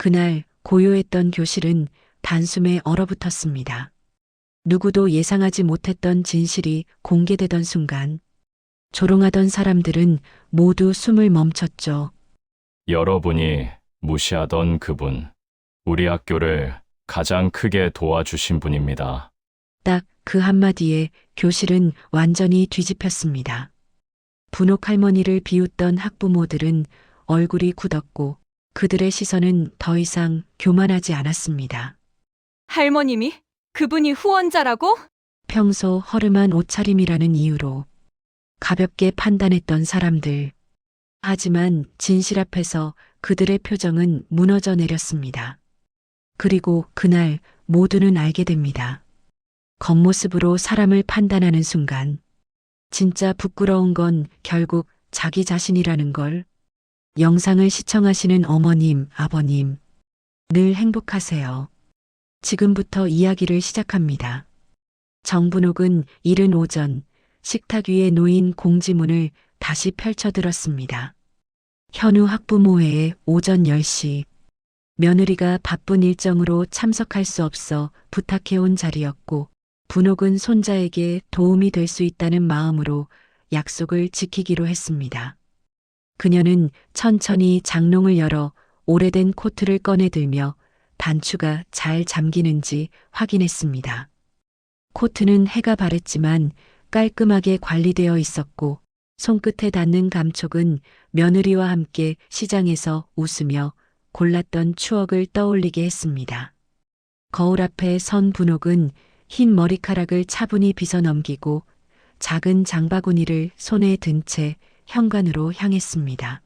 그날 고요했던 교실은 단숨에 얼어붙었습니다. 누구도 예상하지 못했던 진실이 공개되던 순간 조롱하던 사람들은 모두 숨을 멈췄죠. 여러분이 무시하던 그분, 우리 학교를 가장 크게 도와주신 분입니다. 딱 그 한마디에 교실은 완전히 뒤집혔습니다. 분옥 할머니를 비웃던 학부모들은 얼굴이 굳었고 그들의 시선은 더 이상 교만하지 않았습니다. 할머님이? 그분이 후원자라고? 평소 허름한 옷차림이라는 이유로 가볍게 판단했던 사람들. 하지만 진실 앞에서 그들의 표정은 무너져 내렸습니다. 그리고 그날 모두는 알게 됩니다. 겉모습으로 사람을 판단하는 순간 진짜 부끄러운 건 결국 자기 자신이라는 걸. 영상을 시청하시는 어머님, 아버님, 늘 행복하세요. 지금부터 이야기를 시작합니다. 정분옥은 이른 오전 식탁 위에 놓인 공지문을 다시 펼쳐들었습니다. 현우 학부모회의 오전 10시. 며느리가 바쁜 일정으로 참석할 수 없어 부탁해온 자리였고 분옥은 손자에게 도움이 될 수 있다는 마음으로 약속을 지키기로 했습니다. 그녀는 천천히 장롱을 열어 오래된 코트를 꺼내들며 단추가 잘 잠기는지 확인했습니다. 코트는 해가 바랬지만 깔끔하게 관리되어 있었고 손끝에 닿는 감촉은 며느리와 함께 시장에서 웃으며 골랐던 추억을 떠올리게 했습니다. 거울 앞에 선 분옥은 흰 머리카락을 차분히 빗어넘기고 작은 장바구니를 손에 든 채 현관으로 향했습니다.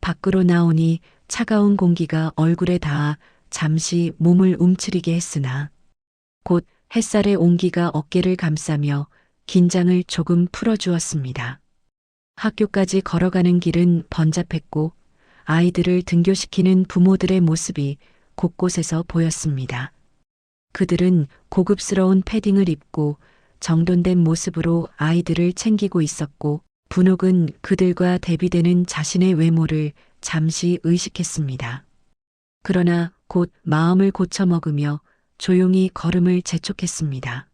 밖으로 나오니 차가운 공기가 얼굴에 닿아 잠시 몸을 움츠리게 했으나 곧 햇살의 온기가 어깨를 감싸며 긴장을 조금 풀어주었습니다. 학교까지 걸어가는 길은 번잡했고 아이들을 등교시키는 부모들의 모습이 곳곳에서 보였습니다. 그들은 고급스러운 패딩을 입고 정돈된 모습으로 아이들을 챙기고 있었고 분옥은 그들과 대비되는 자신의 외모를 잠시 의식했습니다. 그러나 곧 마음을 고쳐먹으며 조용히 걸음을 재촉했습니다.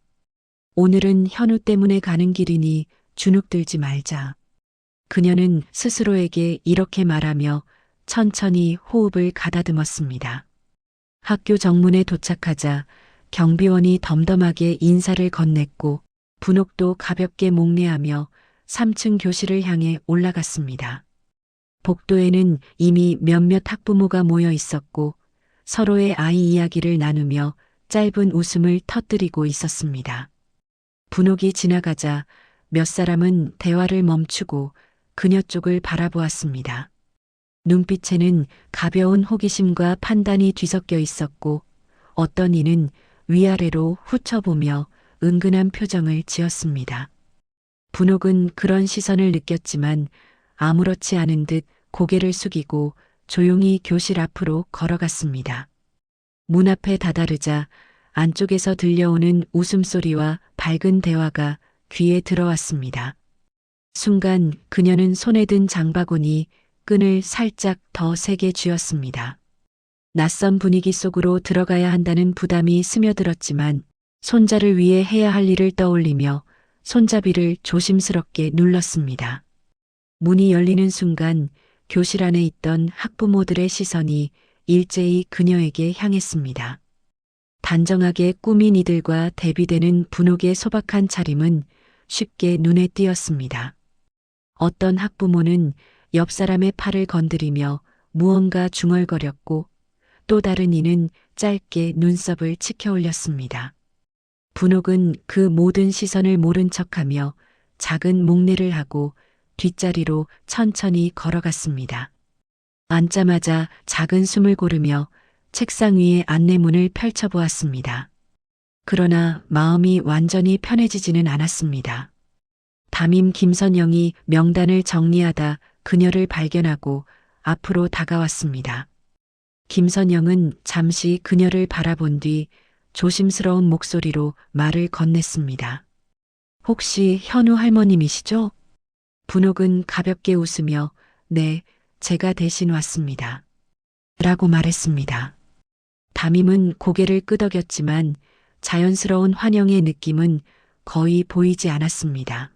오늘은 현우 때문에 가는 길이니 주눅들지 말자. 그녀는 스스로에게 이렇게 말하며 천천히 호흡을 가다듬었습니다. 학교 정문에 도착하자 경비원이 덤덤하게 인사를 건넸고 분옥도 가볍게 목례하며 3층 교실을 향해 올라갔습니다. 복도에는 이미 몇몇 학부모가 모여 있었고 서로의 아이 이야기를 나누며 짧은 웃음을 터뜨리고 있었습니다. 분옥이 지나가자 몇 사람은 대화를 멈추고 그녀 쪽을 바라보았습니다. 눈빛에는 가벼운 호기심과 판단이 뒤섞여 있었고 어떤 이는 위아래로 훑어보며 은근한 표정을 지었습니다. 분옥은 그런 시선을 느꼈지만 아무렇지 않은 듯 고개를 숙이고 조용히 교실 앞으로 걸어갔습니다. 문 앞에 다다르자 안쪽에서 들려오는 웃음소리와 밝은 대화가 귀에 들어왔습니다. 순간 그녀는 손에 든 장바구니 끈을 살짝 더 세게 쥐었습니다. 낯선 분위기 속으로 들어가야 한다는 부담이 스며들었지만 손자를 위해 해야 할 일을 떠올리며 손잡이를 조심스럽게 눌렀습니다. 문이 열리는 순간 교실 안에 있던 학부모들의 시선이 일제히 그녀에게 향했습니다. 단정하게 꾸민 이들과 대비되는 분옥의 소박한 차림은 쉽게 눈에 띄었습니다. 어떤 학부모는 옆 사람의 팔을 건드리며 무언가 중얼거렸고 또 다른 이는 짧게 눈썹을 치켜 올렸습니다. 분옥은 그 모든 시선을 모른 척하며 작은 목례를 하고 뒷자리로 천천히 걸어갔습니다. 앉자마자 작은 숨을 고르며 책상 위에 안내문을 펼쳐보았습니다. 그러나 마음이 완전히 편해지지는 않았습니다. 담임 김선영이 명단을 정리하다 그녀를 발견하고 앞으로 다가왔습니다. 김선영은 잠시 그녀를 바라본 뒤 조심스러운 목소리로 말을 건넸습니다. 혹시 현우 할머님이시죠? 분옥은 가볍게 웃으며 네, 제가 대신 왔습니다. 라고 말했습니다. 담임은 고개를 끄덕였지만 자연스러운 환영의 느낌은 거의 보이지 않았습니다.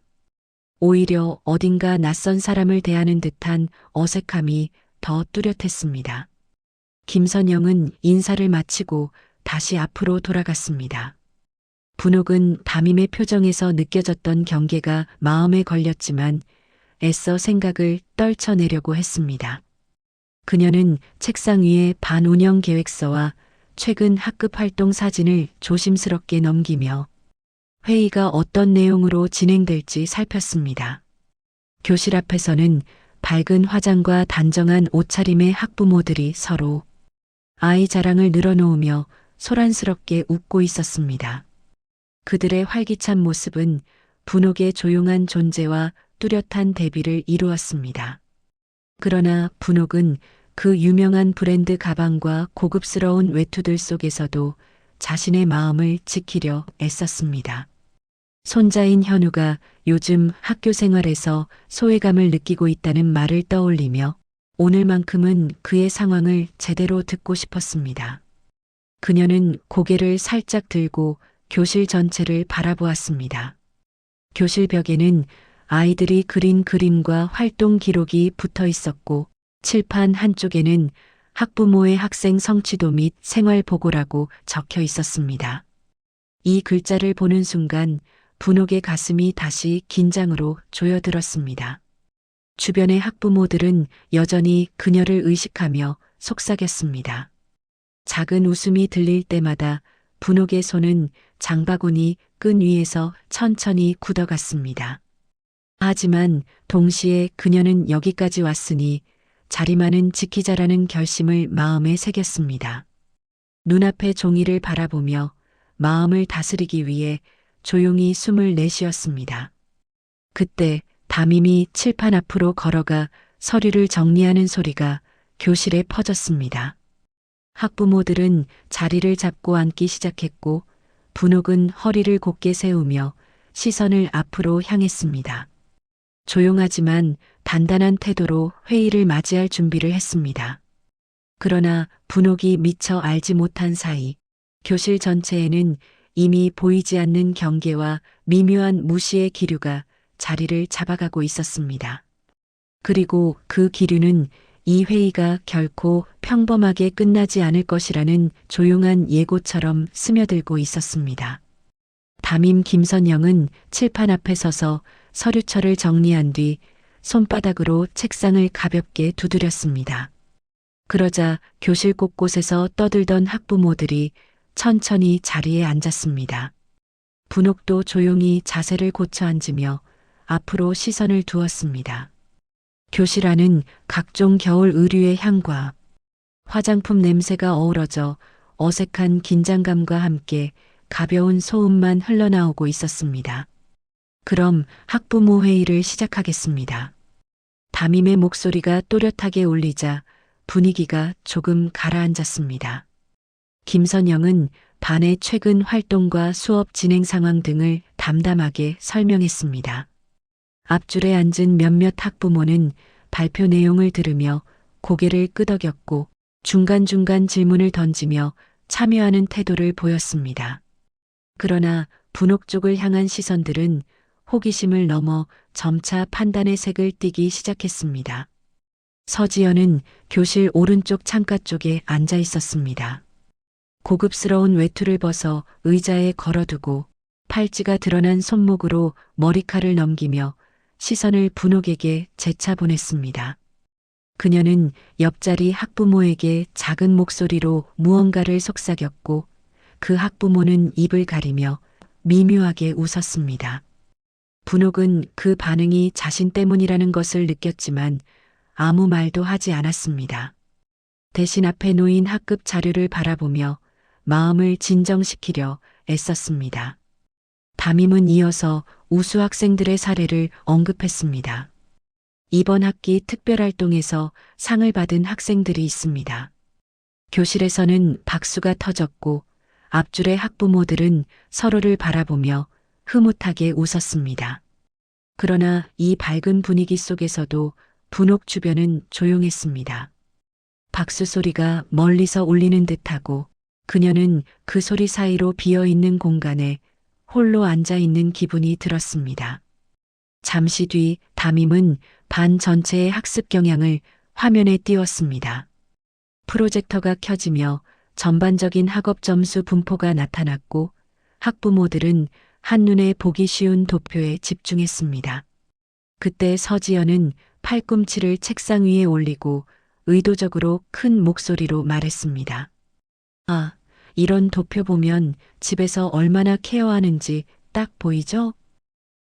오히려 어딘가 낯선 사람을 대하는 듯한 어색함이 더 뚜렷했습니다. 김선영은 인사를 마치고 다시 앞으로 돌아갔습니다. 분옥은 담임의 표정에서 느껴졌던 경계가 마음에 걸렸지만 애써 생각을 떨쳐내려고 했습니다. 그녀는 책상 위에 반운영 계획서와 최근 학급 활동 사진을 조심스럽게 넘기며 회의가 어떤 내용으로 진행될지 살폈습니다. 교실 앞에서는 밝은 화장과 단정한 옷차림의 학부모들이 서로 아이 자랑을 늘어놓으며 소란스럽게 웃고 있었습니다. 그들의 활기찬 모습은 분옥의 조용한 존재와 뚜렷한 대비를 이루었습니다. 그러나 분옥은 그 유명한 브랜드 가방과 고급스러운 외투들 속에서도 자신의 마음을 지키려 애썼습니다. 손자인 현우가 요즘 학교 생활에서 소외감을 느끼고 있다는 말을 떠올리며 오늘만큼은 그의 상황을 제대로 듣고 싶었습니다. 그녀는 고개를 살짝 들고 교실 전체를 바라보았습니다. 교실 벽에는 아이들이 그린 그림과 활동 기록이 붙어 있었고 칠판 한쪽에는 학부모의 학생 성취도 및 생활 보고라고 적혀 있었습니다. 이 글자를 보는 순간 분옥의 가슴이 다시 긴장으로 조여들었습니다. 주변의 학부모들은 여전히 그녀를 의식하며 속삭였습니다. 작은 웃음이 들릴 때마다 분옥의 손은 장바구니 끈 위에서 천천히 굳어갔습니다. 하지만 동시에 그녀는 여기까지 왔으니 자리만은 지키자라는 결심을 마음에 새겼습니다. 눈앞의 종이를 바라보며 마음을 다스리기 위해 조용히 숨을 내쉬었습니다. 그때 담임이 칠판 앞으로 걸어가 서류를 정리하는 소리가 교실에 퍼졌습니다. 학부모들은 자리를 잡고 앉기 시작했고 분옥은 허리를 곧게 세우며 시선을 앞으로 향했습니다. 조용하지만 단단한 태도로 회의를 맞이할 준비를 했습니다. 그러나 분옥이 미처 알지 못한 사이 교실 전체에는 이미 보이지 않는 경계와 미묘한 무시의 기류가 자리를 잡아가고 있었습니다. 그리고 그 기류는 이 회의가 결코 평범하게 끝나지 않을 것이라는 조용한 예고처럼 스며들고 있었습니다. 담임 김선영은 칠판 앞에 서서 서류철을 정리한 뒤 손바닥으로 책상을 가볍게 두드렸습니다. 그러자 교실 곳곳에서 떠들던 학부모들이 천천히 자리에 앉았습니다. 분옥도 조용히 자세를 고쳐 앉으며 앞으로 시선을 두었습니다. 교실 안은 각종 겨울 의류의 향과 화장품 냄새가 어우러져 어색한 긴장감과 함께 가벼운 소음만 흘러나오고 있었습니다. 그럼 학부모 회의를 시작하겠습니다. 담임의 목소리가 또렷하게 울리자 분위기가 조금 가라앉았습니다. 김선영은 반의 최근 활동과 수업 진행 상황 등을 담담하게 설명했습니다. 앞줄에 앉은 몇몇 학부모는 발표 내용을 들으며 고개를 끄덕였고 중간중간 질문을 던지며 참여하는 태도를 보였습니다. 그러나 분옥 쪽을 향한 시선들은 호기심을 넘어 점차 판단의 색을 띠기 시작했습니다. 서지연은 교실 오른쪽 창가 쪽에 앉아 있었습니다. 고급스러운 외투를 벗어 의자에 걸어두고 팔찌가 드러난 손목으로 머리칼을 넘기며 시선을 분옥에게 재차 보냈습니다. 그녀는 옆자리 학부모에게 작은 목소리로 무언가를 속삭였고 그 학부모는 입을 가리며 미묘하게 웃었습니다. 분옥은 그 반응이 자신 때문이라는 것을 느꼈지만 아무 말도 하지 않았습니다. 대신 앞에 놓인 학급 자료를 바라보며 마음을 진정시키려 애썼습니다. 담임은 이어서 우수 학생들의 사례를 언급했습니다. 이번 학기 특별활동에서 상을 받은 학생들이 있습니다. 교실에서는 박수가 터졌고 앞줄의 학부모들은 서로를 바라보며 흐뭇하게 웃었습니다. 그러나 이 밝은 분위기 속에서도 분옥 주변은 조용했습니다. 박수 소리가 멀리서 울리는 듯하고 그녀는 그 소리 사이로 비어있는 공간에 홀로 앉아 있는 기분이 들었습니다. 잠시 뒤 담임은 반 전체의 학습 경향을 화면에 띄웠습니다. 프로젝터가 켜지며 전반적인 학업 점수 분포가 나타났고 학부모들은 한눈에 보기 쉬운 도표에 집중했습니다. 그때 서지연은 팔꿈치를 책상 위에 올리고 의도적으로 큰 목소리로 말했습니다. 아, 이런 도표 보면 집에서 얼마나 케어하는지 딱 보이죠?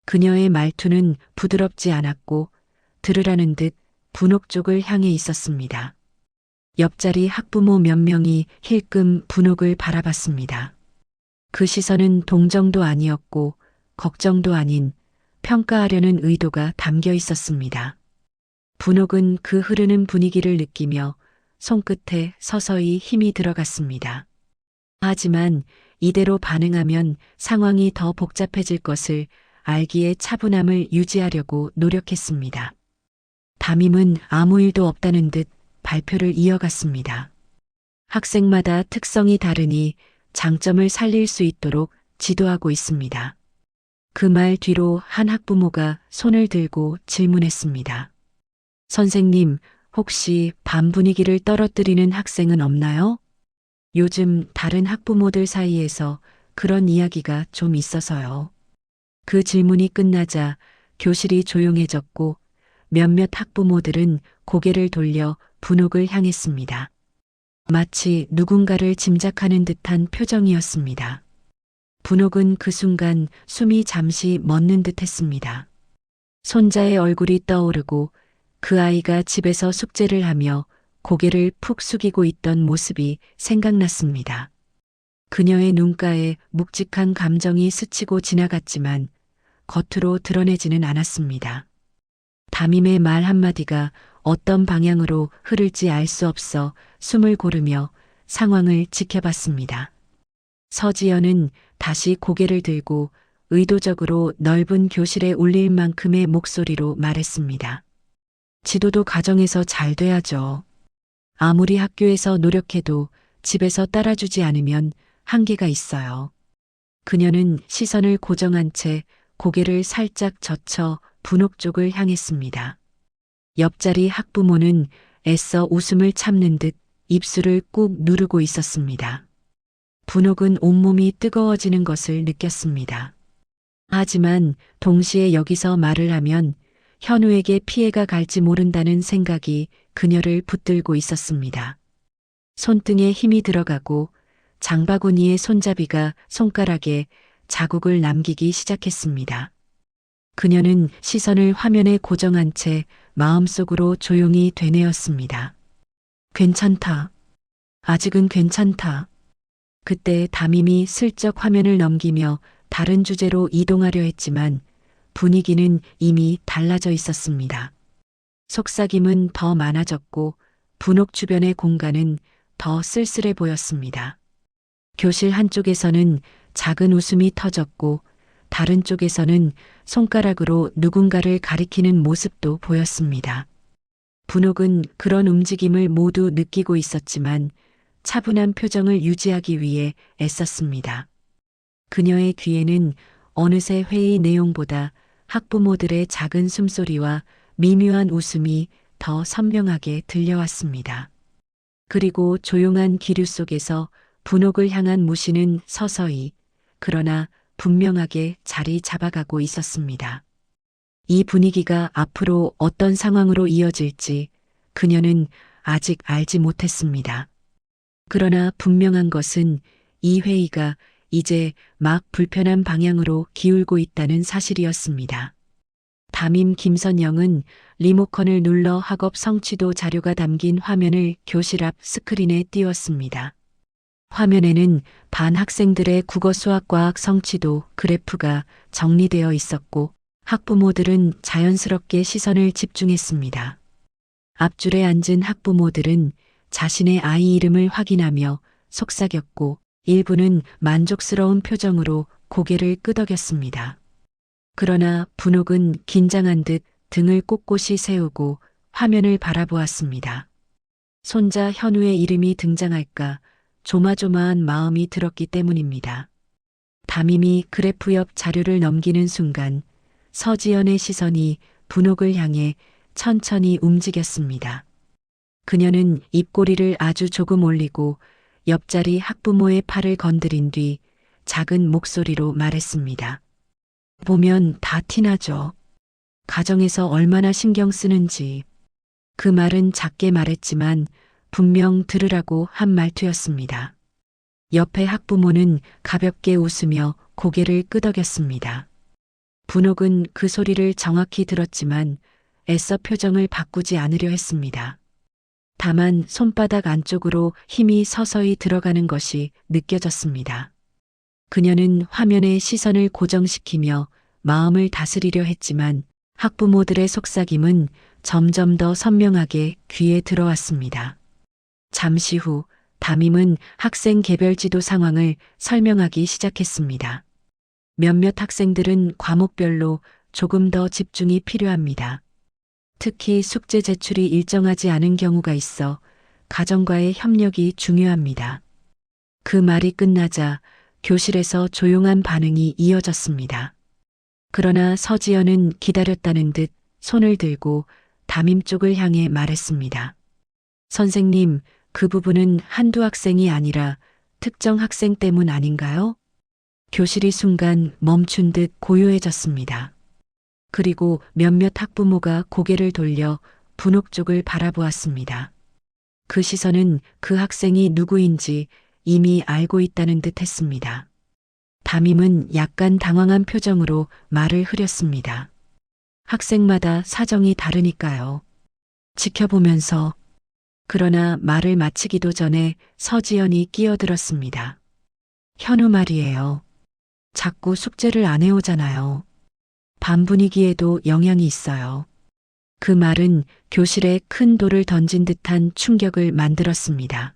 그녀의 말투는 부드럽지 않았고 들으라는 듯 분옥 쪽을 향해 있었습니다. 옆자리 학부모 몇 명이 힐끔 분옥을 바라봤습니다. 그 시선은 동정도 아니었고 걱정도 아닌 평가하려는 의도가 담겨 있었습니다. 분옥은 그 흐르는 분위기를 느끼며 손끝에 서서히 힘이 들어갔습니다. 하지만 이대로 반응하면 상황이 더 복잡해질 것을 알기에 차분함을 유지하려고 노력했습니다. 담임은 아무 일도 없다는 듯 발표를 이어갔습니다. 학생마다 특성이 다르니 장점을 살릴 수 있도록 지도하고 있습니다. 그 말 뒤로 한 학부모가 손을 들고 질문했습니다. 선생님, 혹시 반 분위기를 떨어뜨리는 학생은 없나요? 요즘 다른 학부모들 사이에서 그런 이야기가 좀 있어서요. 그 질문이 끝나자 교실이 조용해졌고 몇몇 학부모들은 고개를 돌려 분옥을 향했습니다. 마치 누군가를 짐작하는 듯한 표정이었습니다. 분옥은 그 순간 숨이 잠시 멎는 듯 했습니다. 손자의 얼굴이 떠오르고 그 아이가 집에서 숙제를 하며 고개를 푹 숙이고 있던 모습이 생각났습니다. 그녀의 눈가에 묵직한 감정이 스치고 지나갔지만 겉으로 드러내지는 않았습니다. 담임의 말 한마디가 어떤 방향으로 흐를지 알 수 없어 숨을 고르며 상황을 지켜봤습니다. 서지연은 다시 고개를 들고 의도적으로 넓은 교실에 울릴 만큼의 목소리로 말했습니다. 지도도 가정에서 잘 돼야죠. 아무리 학교에서 노력해도 집에서 따라주지 않으면 한계가 있어요. 그녀는 시선을 고정한 채 고개를 살짝 젖혀 분옥 쪽을 향했습니다. 옆자리 학부모는 애써 웃음을 참는 듯 입술을 꾹 누르고 있었습니다. 분옥은 온몸이 뜨거워지는 것을 느꼈습니다. 하지만 동시에 여기서 말을 하면 현우에게 피해가 갈지 모른다는 생각이 그녀를 붙들고 있었습니다. 손등에 힘이 들어가고 장바구니의 손잡이가 손가락에 자국을 남기기 시작했습니다. 그녀는 시선을 화면에 고정한 채 마음속으로 조용히 되뇌었습니다. 괜찮다. 아직은 괜찮다. 그때 담임이 슬쩍 화면을 넘기며 다른 주제로 이동하려 했지만 분위기는 이미 달라져 있었습니다. 속삭임은 더 많아졌고 분옥 주변의 공간은 더 쓸쓸해 보였습니다. 교실 한쪽에서는 작은 웃음이 터졌고 다른 쪽에서는 손가락으로 누군가를 가리키는 모습도 보였습니다. 분옥은 그런 움직임을 모두 느끼고 있었지만 차분한 표정을 유지하기 위해 애썼습니다. 그녀의 귀에는 어느새 회의 내용보다 학부모들의 작은 숨소리와 미묘한 웃음이 더 선명하게 들려왔습니다. 그리고 조용한 기류 속에서 분옥을 향한 무시는 서서히 그러나 분명하게 자리 잡아가고 있었습니다. 이 분위기가 앞으로 어떤 상황으로 이어질지 그녀는 아직 알지 못했습니다. 그러나 분명한 것은 이 회의가 이제 막 불편한 방향으로 기울고 있다는 사실이었습니다. 담임 김선영은 리모컨을 눌러 학업 성취도 자료가 담긴 화면을 교실 앞 스크린에 띄웠습니다. 화면에는 반 학생들의 국어 수학 과학 성취도 그래프가 정리되어 있었고 학부모들은 자연스럽게 시선을 집중했습니다. 앞줄에 앉은 학부모들은 자신의 아이 이름을 확인하며 속삭였고 일부는 만족스러운 표정으로 고개를 끄덕였습니다. 그러나 분옥은 긴장한 듯 등을 꼿꼿이 세우고 화면을 바라보았습니다. 손자 현우의 이름이 등장할까 조마조마한 마음이 들었기 때문입니다. 담임이 그래프 옆 자료를 넘기는 순간 서지연의 시선이 분옥을 향해 천천히 움직였습니다. 그녀는 입꼬리를 아주 조금 올리고 옆자리 학부모의 팔을 건드린 뒤 작은 목소리로 말했습니다. 보면 다 티나죠. 가정에서 얼마나 신경 쓰는지. 그 말은 작게 말했지만 분명 들으라고 한 말투였습니다. 옆에 학부모는 가볍게 웃으며 고개를 끄덕였습니다. 분옥은 그 소리를 정확히 들었지만 애써 표정을 바꾸지 않으려 했습니다. 다만 손바닥 안쪽으로 힘이 서서히 들어가는 것이 느껴졌습니다. 그녀는 화면에 시선을 고정시키며 마음을 다스리려 했지만 학부모들의 속삭임은 점점 더 선명하게 귀에 들어왔습니다. 잠시 후 담임은 학생 개별 지도 상황을 설명하기 시작했습니다. 몇몇 학생들은 과목별로 조금 더 집중이 필요합니다. 특히 숙제 제출이 일정하지 않은 경우가 있어 가정과의 협력이 중요합니다. 그 말이 끝나자 교실에서 조용한 반응이 이어졌습니다. 그러나 서지연은 기다렸다는 듯 손을 들고 담임 쪽을 향해 말했습니다. 선생님, 그 부분은 한두 학생이 아니라 특정 학생 때문 아닌가요? 교실이 순간 멈춘 듯 고요해졌습니다. 그리고 몇몇 학부모가 고개를 돌려 분옥 쪽을 바라보았습니다. 그 시선은 그 학생이 누구인지 이미 알고 있다는 듯 했습니다. 담임은 약간 당황한 표정으로 말을 흐렸습니다. 학생마다 사정이 다르니까요. 지켜보면서. 그러나 말을 마치기도 전에 서지연이 끼어들었습니다. 현우 말이에요. 자꾸 숙제를 안 해오잖아요. 반 분위기에도 영향이 있어요. 그 말은 교실에 큰 돌을 던진 듯한 충격을 만들었습니다.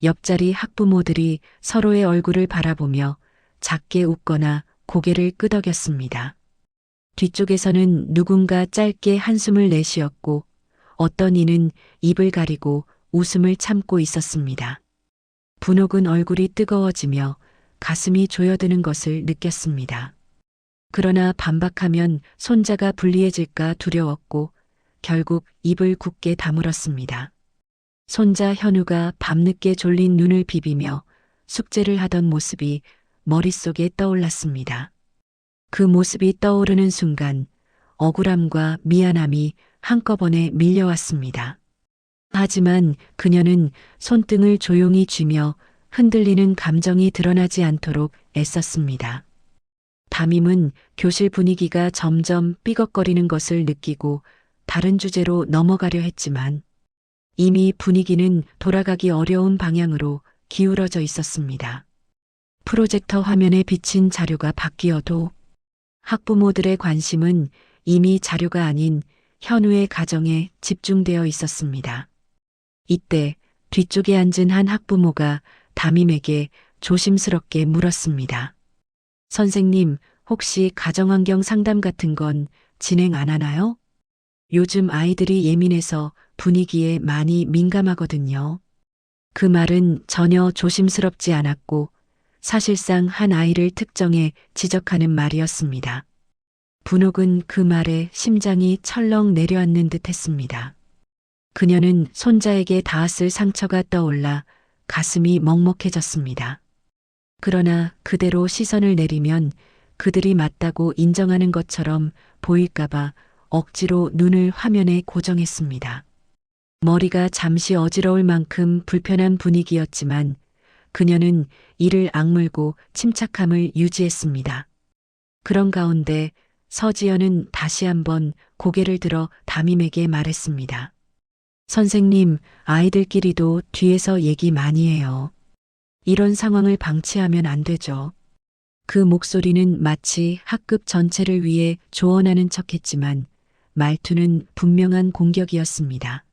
옆자리 학부모들이 서로의 얼굴을 바라보며 작게 웃거나 고개를 끄덕였습니다. 뒤쪽에서는 누군가 짧게 한숨을 내쉬었고 어떤 이는 입을 가리고 웃음을 참고 있었습니다. 분옥은 얼굴이 뜨거워지며 가슴이 조여드는 것을 느꼈습니다. 그러나 반박하면 손자가 불리해질까 두려웠고 결국 입을 굳게 다물었습니다. 손자 현우가 밤늦게 졸린 눈을 비비며 숙제를 하던 모습이 머릿속에 떠올랐습니다. 그 모습이 떠오르는 순간 억울함과 미안함이 한꺼번에 밀려왔습니다. 하지만 그녀는 손등을 조용히 쥐며 흔들리는 감정이 드러나지 않도록 애썼습니다. 담임은 교실 분위기가 점점 삐걱거리는 것을 느끼고 다른 주제로 넘어가려 했지만 이미 분위기는 돌아가기 어려운 방향으로 기울어져 있었습니다. 프로젝터 화면에 비친 자료가 바뀌어도 학부모들의 관심은 이미 자료가 아닌 현우의 가정에 집중되어 있었습니다. 이때 뒤쪽에 앉은 한 학부모가 담임에게 조심스럽게 물었습니다. 선생님, 혹시 가정환경 상담 같은 건 진행 안 하나요? 요즘 아이들이 예민해서 분위기에 많이 민감하거든요. 그 말은 전혀 조심스럽지 않았고 사실상 한 아이를 특정해 지적하는 말이었습니다. 분옥은 그 말에 심장이 철렁 내려앉는 듯 했습니다. 그녀는 손자에게 닿았을 상처가 떠올라 가슴이 먹먹해졌습니다. 그러나 그대로 시선을 내리면 그들이 맞다고 인정하는 것처럼 보일까봐 억지로 눈을 화면에 고정했습니다. 머리가 잠시 어지러울 만큼 불편한 분위기였지만 그녀는 이를 악물고 침착함을 유지했습니다. 그런 가운데 서지연은 다시 한번 고개를 들어 담임에게 말했습니다. 선생님, 아이들끼리도 뒤에서 얘기 많이 해요. 이런 상황을 방치하면 안 되죠. 그 목소리는 마치 학급 전체를 위해 조언하는 척했지만 말투는 분명한 공격이었습니다.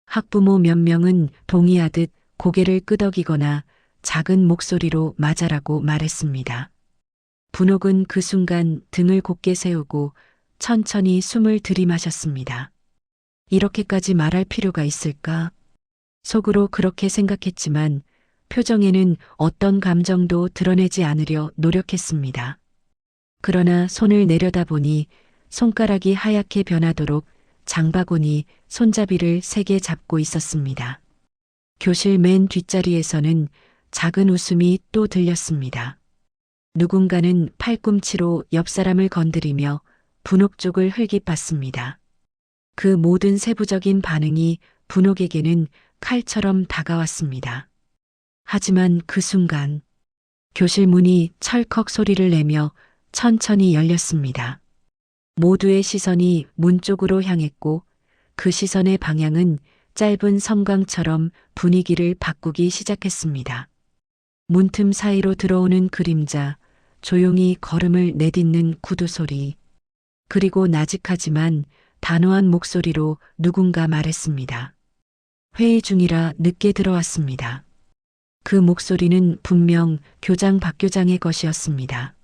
학부모 몇 명은 동의하듯 고개를 끄덕이거나 작은 목소리로 맞아라고 말했습니다. 분옥은 그 순간 등을 곧게 세우고 천천히 숨을 들이마셨습니다. 이렇게까지 말할 필요가 있을까? 속으로 그렇게 생각했지만 표정에는 어떤 감정도 드러내지 않으려 노력했습니다. 그러나 손을 내려다보니 손가락이 하얗게 변하도록 장바구니 손잡이를 세게 잡고 있었습니다. 교실 맨 뒷자리에서는 작은 웃음이 또 들렸습니다. 누군가는 팔꿈치로 옆 사람을 건드리며 분홍 쪽을 흘깃봤습니다. 그 모든 세부적인 반응이 분홍에게는 칼처럼 다가왔습니다. 하지만 그 순간 교실 문이 철컥 소리를 내며 천천히 열렸습니다. 모두의 시선이 문 쪽으로 향했고 그 시선의 방향은 짧은 섬광처럼 분위기를 바꾸기 시작했습니다. 문틈 사이로 들어오는 그림자, 조용히 걸음을 내딛는 구두 소리, 그리고 나직하지만 단호한 목소리로 누군가 말했습니다. 회의 중이라 늦게 들어왔습니다. 그 목소리는 분명 교장 박 교장의 것이었습니다.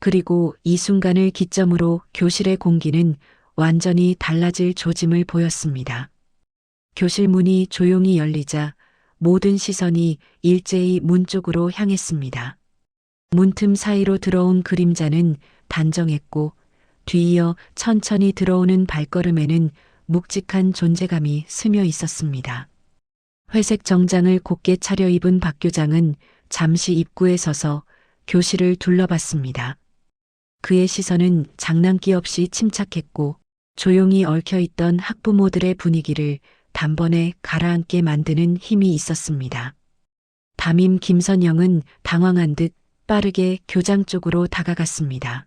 그리고 이 순간을 기점으로 교실의 공기는 완전히 달라질 조짐을 보였습니다. 교실 문이 조용히 열리자 모든 시선이 일제히 문 쪽으로 향했습니다. 문틈 사이로 들어온 그림자는 단정했고 뒤이어 천천히 들어오는 발걸음에는 묵직한 존재감이 스며 있었습니다. 회색 정장을 곱게 차려입은 박 교장은 잠시 입구에 서서 교실을 둘러봤습니다. 그의 시선은 장난기 없이 침착했고 조용히 얽혀있던 학부모들의 분위기를 단번에 가라앉게 만드는 힘이 있었습니다. 담임 김선영은 당황한 듯 빠르게 교장 쪽으로 다가갔습니다.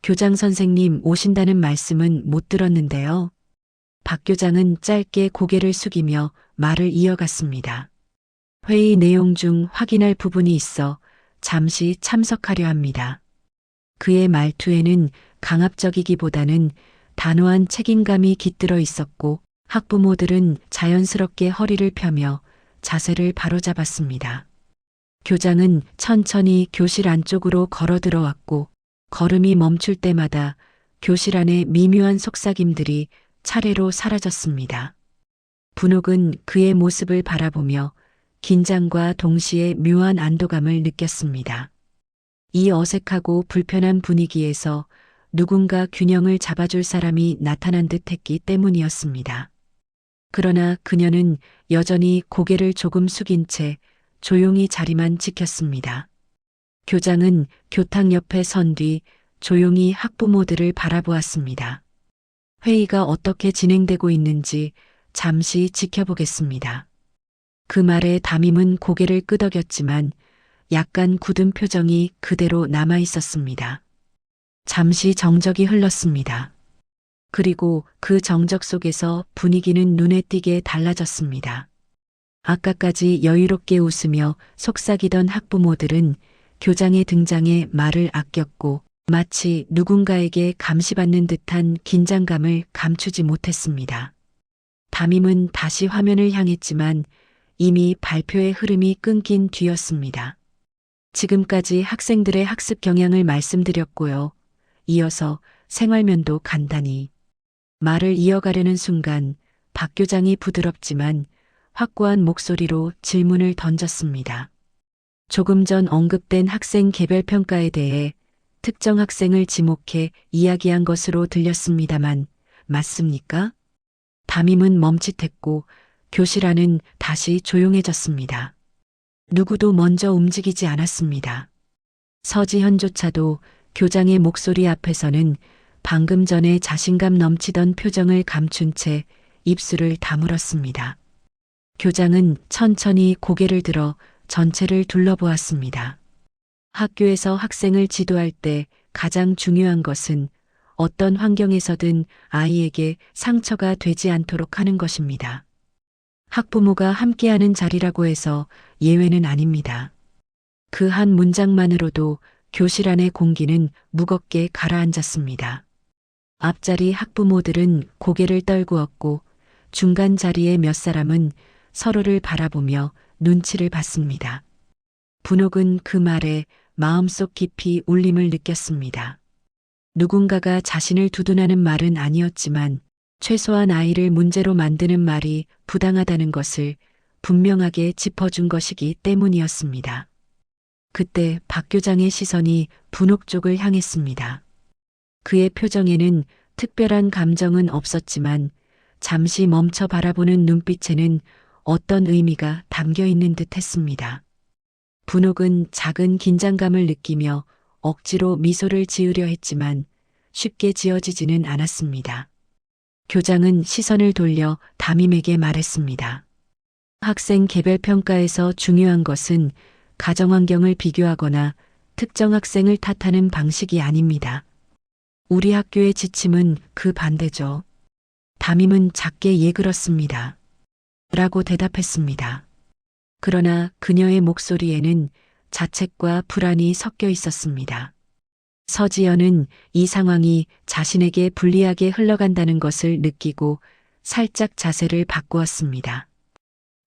교장 선생님 오신다는 말씀은 못 들었는데요. 박 교장은 짧게 고개를 숙이며 말을 이어갔습니다. 회의 내용 중 확인할 부분이 있어 잠시 참석하려 합니다. 그의 말투에는 강압적이기보다는 단호한 책임감이 깃들어 있었고 학부모들은 자연스럽게 허리를 펴며 자세를 바로잡았습니다. 교장은 천천히 교실 안쪽으로 걸어 들어왔고 걸음이 멈출 때마다 교실 안의 미묘한 속삭임들이 차례로 사라졌습니다. 분옥은 그의 모습을 바라보며 긴장과 동시에 묘한 안도감을 느꼈습니다. 이 어색하고 불편한 분위기에서 누군가 균형을 잡아줄 사람이 나타난 듯 했기 때문이었습니다. 그러나 그녀는 여전히 고개를 조금 숙인 채 조용히 자리만 지켰습니다. 교장은 교탁 옆에 선 뒤 조용히 학부모들을 바라보았습니다. 회의가 어떻게 진행되고 있는지 잠시 지켜보겠습니다. 그 말에 담임은 고개를 끄덕였지만 약간 굳은 표정이 그대로 남아 있었습니다. 잠시 정적이 흘렀습니다. 그리고 그 정적 속에서 분위기는 눈에 띄게 달라졌습니다. 아까까지 여유롭게 웃으며 속삭이던 학부모들은 교장의 등장에 말을 아꼈고 마치 누군가에게 감시받는 듯한 긴장감을 감추지 못했습니다. 담임은 다시 화면을 향했지만 이미 발표의 흐름이 끊긴 뒤였습니다. 지금까지 학생들의 학습 경향을 말씀드렸고요. 이어서 생활면도 간단히. 말을 이어가려는 순간 박 교장이 부드럽지만 확고한 목소리로 질문을 던졌습니다. 조금 전 언급된 학생 개별 평가에 대해 특정 학생을 지목해 이야기한 것으로 들렸습니다만 맞습니까? 담임은 멈칫했고 교실 안은 다시 조용해졌습니다. 누구도 먼저 움직이지 않았습니다. 서지현조차도 교장의 목소리 앞에서는 방금 전에 자신감 넘치던 표정을 감춘 채 입술을 다물었습니다. 교장은 천천히 고개를 들어 전체를 둘러보았습니다. 학교에서 학생을 지도할 때 가장 중요한 것은 어떤 환경에서든 아이에게 상처가 되지 않도록 하는 것입니다. 학부모가 함께하는 자리라고 해서 예외는 아닙니다. 그 한 문장만으로도 교실 안의 공기는 무겁게 가라앉았습니다. 앞자리 학부모들은 고개를 떨구었고 중간 자리의 몇 사람은 서로를 바라보며 눈치를 봤습니다. 분옥은 그 말에 마음속 깊이 울림을 느꼈습니다. 누군가가 자신을 두둔하는 말은 아니었지만 최소한 아이를 문제로 만드는 말이 부당하다는 것을 분명하게 짚어준 것이기 때문이었습니다. 그때 박 교장의 시선이 분옥 쪽을 향했습니다. 그의 표정에는 특별한 감정은 없었지만 잠시 멈춰 바라보는 눈빛에는 어떤 의미가 담겨 있는 듯 했습니다. 분옥은 작은 긴장감을 느끼며 억지로 미소를 지으려 했지만 쉽게 지어지지는 않았습니다. 교장은 시선을 돌려 담임에게 말했습니다. 학생 개별 평가에서 중요한 것은 가정환경을 비교하거나 특정 학생을 탓하는 방식이 아닙니다. 우리 학교의 지침은 그 반대죠. 담임은 작게 예 그렇습니다. 라고 대답했습니다. 그러나 그녀의 목소리에는 자책과 불안이 섞여 있었습니다. 서지연은 이 상황이 자신에게 불리하게 흘러간다는 것을 느끼고 살짝 자세를 바꾸었습니다.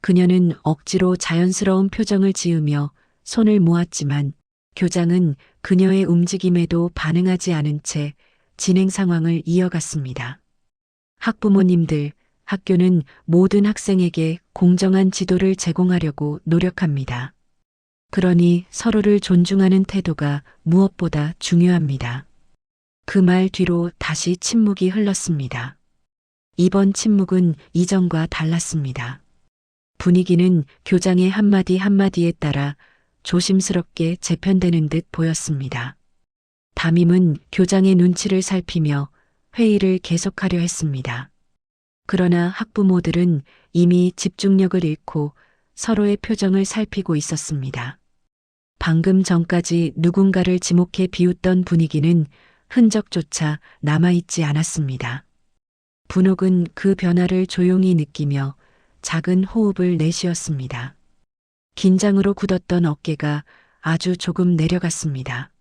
그녀는 억지로 자연스러운 표정을 지으며 손을 모았지만 교장은 그녀의 움직임에도 반응하지 않은 채 진행 상황을 이어갔습니다. 학부모님들, 학교는 모든 학생에게 공정한 지도를 제공하려고 노력합니다. 그러니 서로를 존중하는 태도가 무엇보다 중요합니다. 그 말 뒤로 다시 침묵이 흘렀습니다. 이번 침묵은 이전과 달랐습니다. 분위기는 교장의 한마디 한마디에 따라 조심스럽게 재편되는 듯 보였습니다. 담임은 교장의 눈치를 살피며 회의를 계속하려 했습니다. 그러나 학부모들은 이미 집중력을 잃고 서로의 표정을 살피고 있었습니다. 방금 전까지 누군가를 지목해 비웃던 분위기는 흔적조차 남아있지 않았습니다. 분옥은 그 변화를 조용히 느끼며 작은 호흡을 내쉬었습니다. 긴장으로 굳었던 어깨가 아주 조금 내려갔습니다.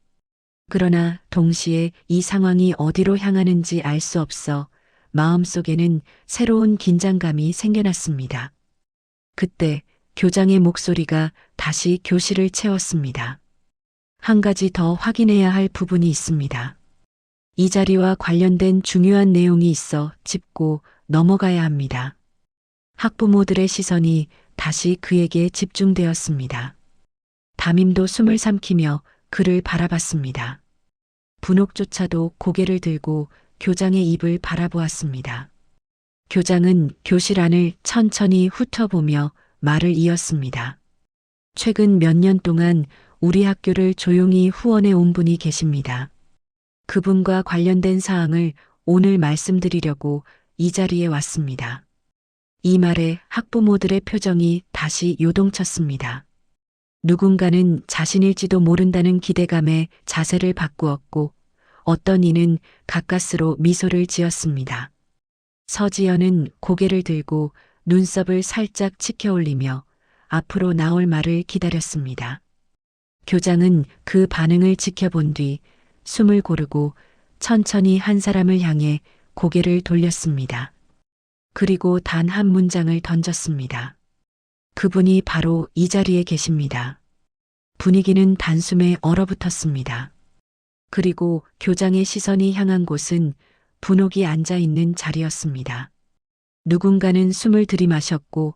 그러나 동시에 이 상황이 어디로 향하는지 알 수 없어 마음속에는 새로운 긴장감이 생겨났습니다. 그때 교장의 목소리가 다시 교실을 채웠습니다. 한 가지 더 확인해야 할 부분이 있습니다. 이 자리와 관련된 중요한 내용이 있어 짚고 넘어가야 합니다. 학부모들의 시선이 다시 그에게 집중되었습니다. 담임도 숨을 삼키며 그를 바라봤습니다. 분옥조차도 고개를 들고 교장의 입을 바라보았습니다. 교장은 교실 안을 천천히 훑어보며 말을 이었습니다. 최근 몇 년 동안 우리 학교를 조용히 후원해 온 분이 계십니다. 그분과 관련된 사항을 오늘 말씀드리려고 이 자리에 왔습니다. 이 말에 학부모들의 표정이 다시 요동쳤습니다. 누군가는 자신일지도 모른다는 기대감에 자세를 바꾸었고 어떤 이는 가까스로 미소를 지었습니다. 서지연은 고개를 들고 눈썹을 살짝 치켜 올리며 앞으로 나올 말을 기다렸습니다. 교장은 그 반응을 지켜본 뒤 숨을 고르고 천천히 한 사람을 향해 고개를 돌렸습니다. 그리고 단 한 문장을 던졌습니다. 그분이 바로 이 자리에 계십니다. 분위기는 단숨에 얼어붙었습니다. 그리고 교장의 시선이 향한 곳은 분옥이 앉아 있는 자리였습니다. 누군가는 숨을 들이마셨고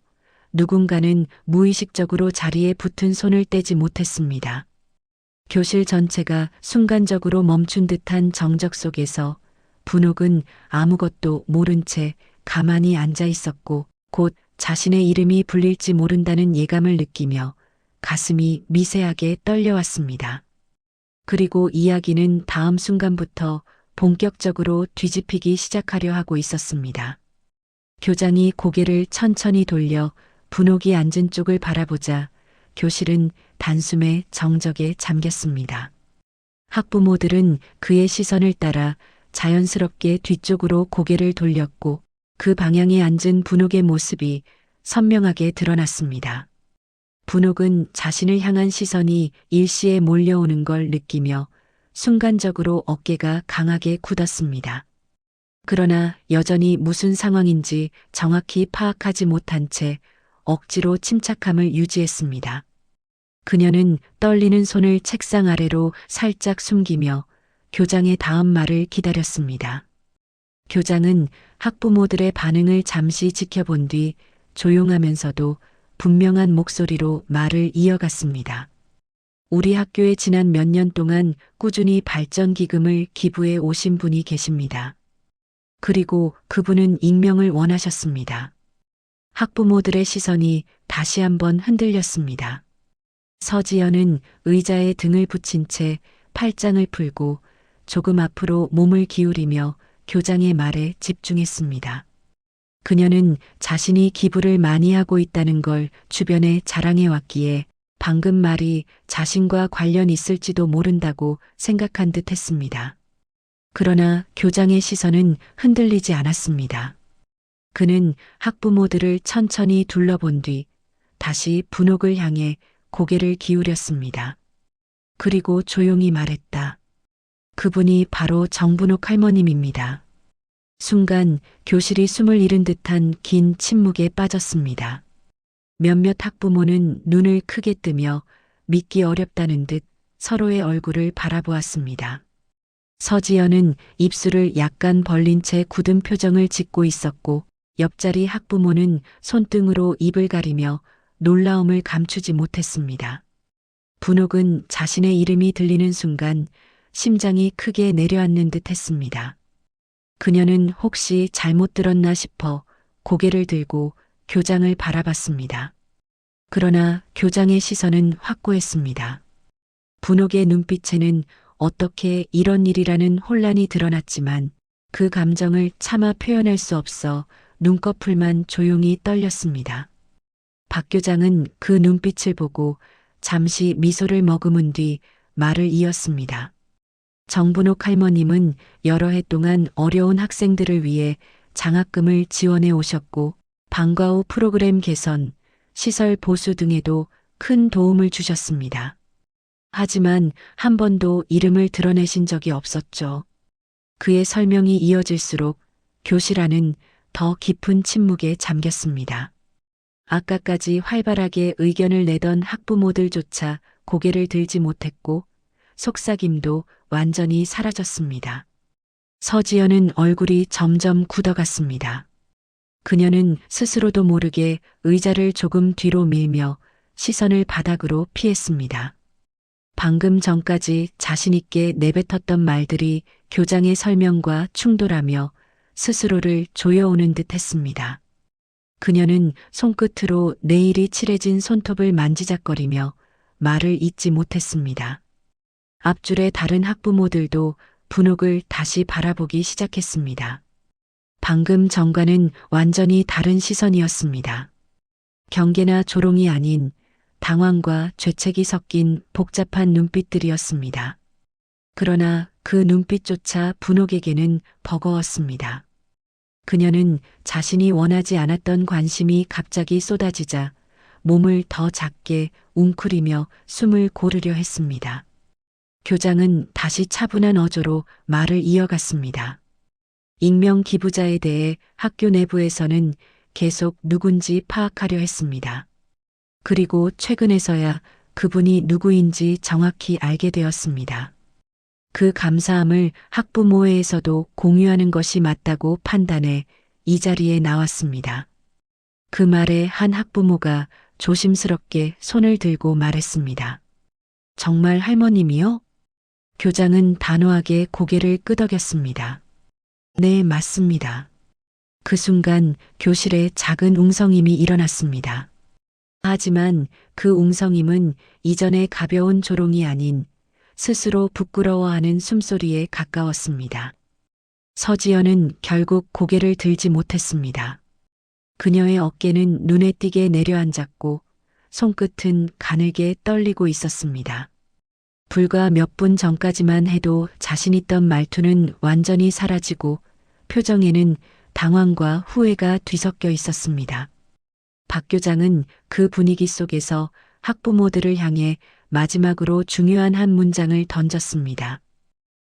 누군가는 무의식적으로 자리에 붙은 손을 떼지 못했습니다. 교실 전체가 순간적으로 멈춘 듯한 정적 속에서 분옥은 아무것도 모른 채 가만히 앉아 있었고 곧 자신의 이름이 불릴지 모른다는 예감을 느끼며 가슴이 미세하게 떨려왔습니다. 그리고 이야기는 다음 순간부터 본격적으로 뒤집히기 시작하려 하고 있었습니다. 교장이 고개를 천천히 돌려 분옥이 앉은 쪽을 바라보자 교실은 단숨에 정적에 잠겼습니다. 학부모들은 그의 시선을 따라 자연스럽게 뒤쪽으로 고개를 돌렸고 그 방향에 앉은 분옥의 모습이 선명하게 드러났습니다. 분옥은 자신을 향한 시선이 일시에 몰려오는 걸 느끼며 순간적으로 어깨가 강하게 굳었습니다. 그러나 여전히 무슨 상황인지 정확히 파악하지 못한 채 억지로 침착함을 유지했습니다. 그녀는 떨리는 손을 책상 아래로 살짝 숨기며 교장의 다음 말을 기다렸습니다. 교장은 학부모들의 반응을 잠시 지켜본 뒤 조용하면서도 분명한 목소리로 말을 이어갔습니다. 우리 학교에 지난 몇 년 동안 꾸준히 발전 기금을 기부해 오신 분이 계십니다. 그리고 그분은 익명을 원하셨습니다. 학부모들의 시선이 다시 한번 흔들렸습니다. 서지연은 의자에 등을 붙인 채 팔짱을 풀고 조금 앞으로 몸을 기울이며 교장의 말에 집중했습니다. 그녀는 자신이 기부를 많이 하고 있다는 걸 주변에 자랑해 왔기에 방금 말이 자신과 관련 있을지도 모른다고 생각한 듯 했습니다. 그러나 교장의 시선은 흔들리지 않았습니다. 그는 학부모들을 천천히 둘러본 뒤 다시 분옥을 향해 고개를 기울였습니다. 그리고 조용히 말했다. 그분이 바로 정분옥 할머님입니다. 순간 교실이 숨을 잃은 듯한 긴 침묵에 빠졌습니다. 몇몇 학부모는 눈을 크게 뜨며 믿기 어렵다는 듯 서로의 얼굴을 바라보았습니다. 서지연은 입술을 약간 벌린 채 굳은 표정을 짓고 있었고 옆자리 학부모는 손등으로 입을 가리며 놀라움을 감추지 못했습니다. 분옥은 자신의 이름이 들리는 순간 심장이 크게 내려앉는 듯 했습니다. 그녀는 혹시 잘못 들었나 싶어 고개를 들고 교장을 바라봤습니다. 그러나 교장의 시선은 확고했습니다. 분옥의 눈빛에는 어떻게 이런 일이라는 혼란이 드러났지만 그 감정을 차마 표현할 수 없어 눈꺼풀만 조용히 떨렸습니다. 박 교장은 그 눈빛을 보고 잠시 미소를 머금은 뒤 말을 이었습니다. 정분옥 할머님은 여러 해 동안 어려운 학생들을 위해 장학금을 지원해 오셨고 방과 후 프로그램 개선, 시설 보수 등에도 큰 도움을 주셨습니다. 하지만 한 번도 이름을 드러내신 적이 없었죠. 그의 설명이 이어질수록 교실 안은 더 깊은 침묵에 잠겼습니다. 아까까지 활발하게 의견을 내던 학부모들조차 고개를 들지 못했고 속삭임도 완전히 사라졌습니다. 서지연은 얼굴이 점점 굳어갔습니다. 그녀는 스스로도 모르게 의자를 조금 뒤로 밀며 시선을 바닥으로 피했습니다. 방금 전까지 자신있게 내뱉었던 말들이 교장의 설명과 충돌하며 스스로를 조여오는 듯 했습니다. 그녀는 손끝으로 네일이 칠해진 손톱을 만지작거리며 말을 잇지 못했습니다. 앞줄의 다른 학부모들도 분옥을 다시 바라보기 시작했습니다. 방금 전과는 완전히 다른 시선이었습니다. 경계나 조롱이 아닌 당황과 죄책이 섞인 복잡한 눈빛들이었습니다. 그러나 그 눈빛조차 분옥에게는 버거웠습니다. 그녀는 자신이 원하지 않았던 관심이 갑자기 쏟아지자 몸을 더 작게 웅크리며 숨을 고르려 했습니다. 교장은 다시 차분한 어조로 말을 이어갔습니다. 익명 기부자에 대해 학교 내부에서는 계속 누군지 파악하려 했습니다. 그리고 최근에서야 그분이 누구인지 정확히 알게 되었습니다. 그 감사함을 학부모회에서도 공유하는 것이 맞다고 판단해 이 자리에 나왔습니다. 그 말에 한 학부모가 조심스럽게 손을 들고 말했습니다. 정말 할머님이요? 교장은 단호하게 고개를 끄덕였습니다. 네, 맞습니다. 그 순간 교실에 작은 웅성임이 일어났습니다. 하지만 그 웅성임은 이전의 가벼운 조롱이 아닌 스스로 부끄러워하는 숨소리에 가까웠습니다. 서지연은 결국 고개를 들지 못했습니다. 그녀의 어깨는 눈에 띄게 내려앉았고 손끝은 가늘게 떨리고 있었습니다. 불과 몇 분 전까지만 해도 자신 있던 말투는 완전히 사라지고 표정에는 당황과 후회가 뒤섞여 있었습니다. 박 교장은 그 분위기 속에서 학부모들을 향해 마지막으로 중요한 한 문장을 던졌습니다.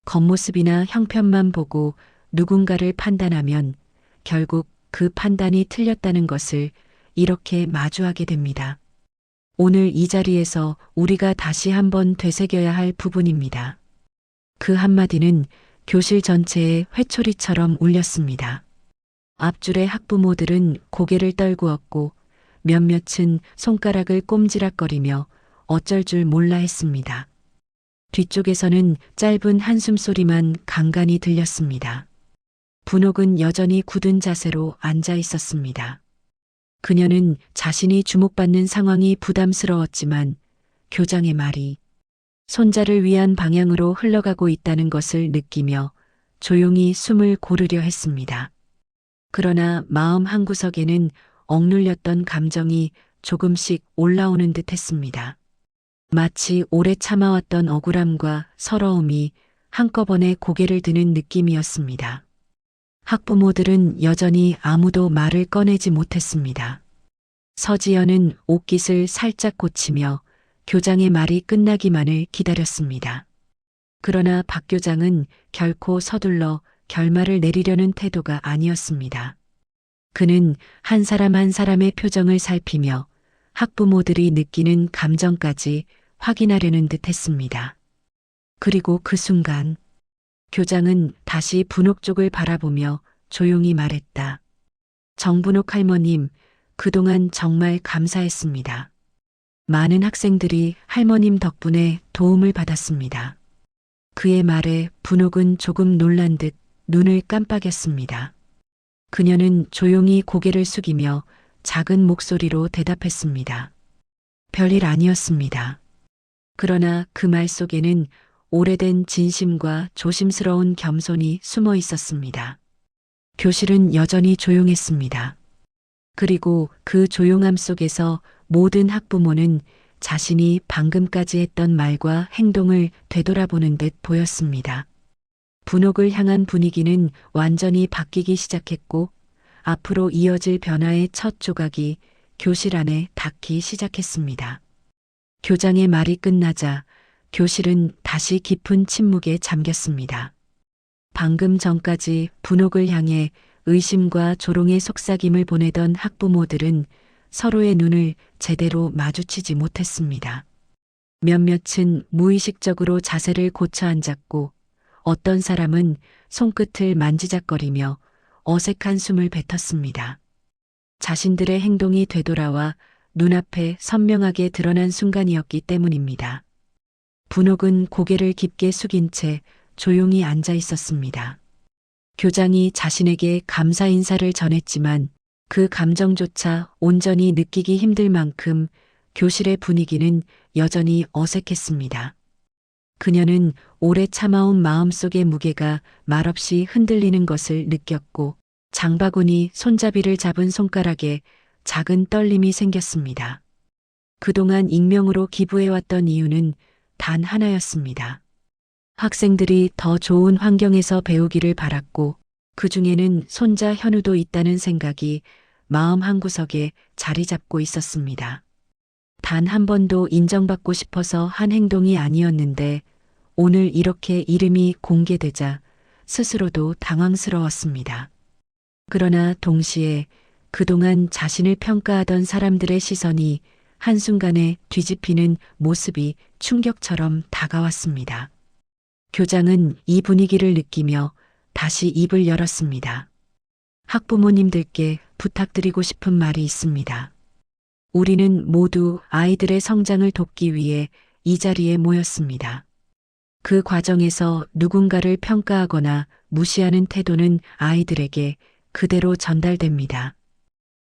겉모습이나 형편만 보고 누군가를 판단하면 결국 그 판단이 틀렸다는 것을 이렇게 마주하게 됩니다. 오늘 이 자리에서 우리가 다시 한번 되새겨야 할 부분입니다. 그 한마디는 교실 전체에 회초리처럼 울렸습니다. 앞줄의 학부모들은 고개를 떨구었고 몇몇은 손가락을 꼼지락거리며 어쩔 줄 몰라 했습니다. 뒤쪽에서는 짧은 한숨 소리만 간간히 들렸습니다. 분옥은 여전히 굳은 자세로 앉아 있었습니다. 그녀는 자신이 주목받는 상황이 부담스러웠지만 교장의 말이 손자를 위한 방향으로 흘러가고 있다는 것을 느끼며 조용히 숨을 고르려 했습니다. 그러나 마음 한구석에는 억눌렸던 감정이 조금씩 올라오는 듯 했습니다. 마치 오래 참아왔던 억울함과 서러움이 한꺼번에 고개를 드는 느낌이었습니다. 학부모들은 여전히 아무도 말을 꺼내지 못했습니다. 서지연은 옷깃을 살짝 고치며 교장의 말이 끝나기만을 기다렸습니다. 그러나 박 교장은 결코 서둘러 결말을 내리려는 태도가 아니었습니다. 그는 한 사람 한 사람의 표정을 살피며 학부모들이 느끼는 감정까지 확인하려는 듯 했습니다. 그리고 그 순간 교장은 다시 분옥 쪽을 바라보며 조용히 말했다. 정분옥 할머님, 그동안 정말 감사했습니다. 많은 학생들이 할머님 덕분에 도움을 받았습니다. 그의 말에 분옥은 조금 놀란 듯 눈을 깜빡였습니다. 그녀는 조용히 고개를 숙이며 작은 목소리로 대답했습니다. 별일 아니었습니다. 그러나 그 말 속에는 오래된 진심과 조심스러운 겸손이 숨어 있었습니다. 교실은 여전히 조용했습니다. 그리고 그 조용함 속에서 모든 학부모는 자신이 방금까지 했던 말과 행동을 되돌아보는 듯 보였습니다. 분옥을 향한 분위기는 완전히 바뀌기 시작했고 앞으로 이어질 변화의 첫 조각이 교실 안에 닿기 시작했습니다. 교장의 말이 끝나자 교실은 다시 깊은 침묵에 잠겼습니다. 방금 전까지 분옥을 향해 의심과 조롱의 속삭임을 보내던 학부모들은 서로의 눈을 제대로 마주치지 못했습니다. 몇몇은 무의식적으로 자세를 고쳐 앉았고 어떤 사람은 손끝을 만지작거리며 어색한 숨을 뱉었습니다. 자신들의 행동이 되돌아와 눈앞에 선명하게 드러난 순간이었기 때문입니다. 분옥은 고개를 깊게 숙인 채 조용히 앉아 있었습니다. 교장이 자신에게 감사 인사를 전했지만 그 감정조차 온전히 느끼기 힘들 만큼 교실의 분위기는 여전히 어색했습니다. 그녀는 오래 참아온 마음속의 무게가 말없이 흔들리는 것을 느꼈고 장바구니 손잡이를 잡은 손가락에 작은 떨림이 생겼습니다. 그동안 익명으로 기부해왔던 이유는 단 하나였습니다. 학생들이 더 좋은 환경에서 배우기를 바랐고 그 중에는 손자 현우도 있다는 생각이 마음 한구석에 자리 잡고 있었습니다. 단 한 번도 인정받고 싶어서 한 행동이 아니었는데 오늘 이렇게 이름이 공개되자 스스로도 당황스러웠습니다. 그러나 동시에 그동안 자신을 평가하던 사람들의 시선이 한순간에 뒤집히는 모습이 충격처럼 다가왔습니다. 교장은 이 분위기를 느끼며 다시 입을 열었습니다. 학부모님들께 부탁드리고 싶은 말이 있습니다. 우리는 모두 아이들의 성장을 돕기 위해 이 자리에 모였습니다. 그 과정에서 누군가를 평가하거나 무시하는 태도는 아이들에게 그대로 전달됩니다.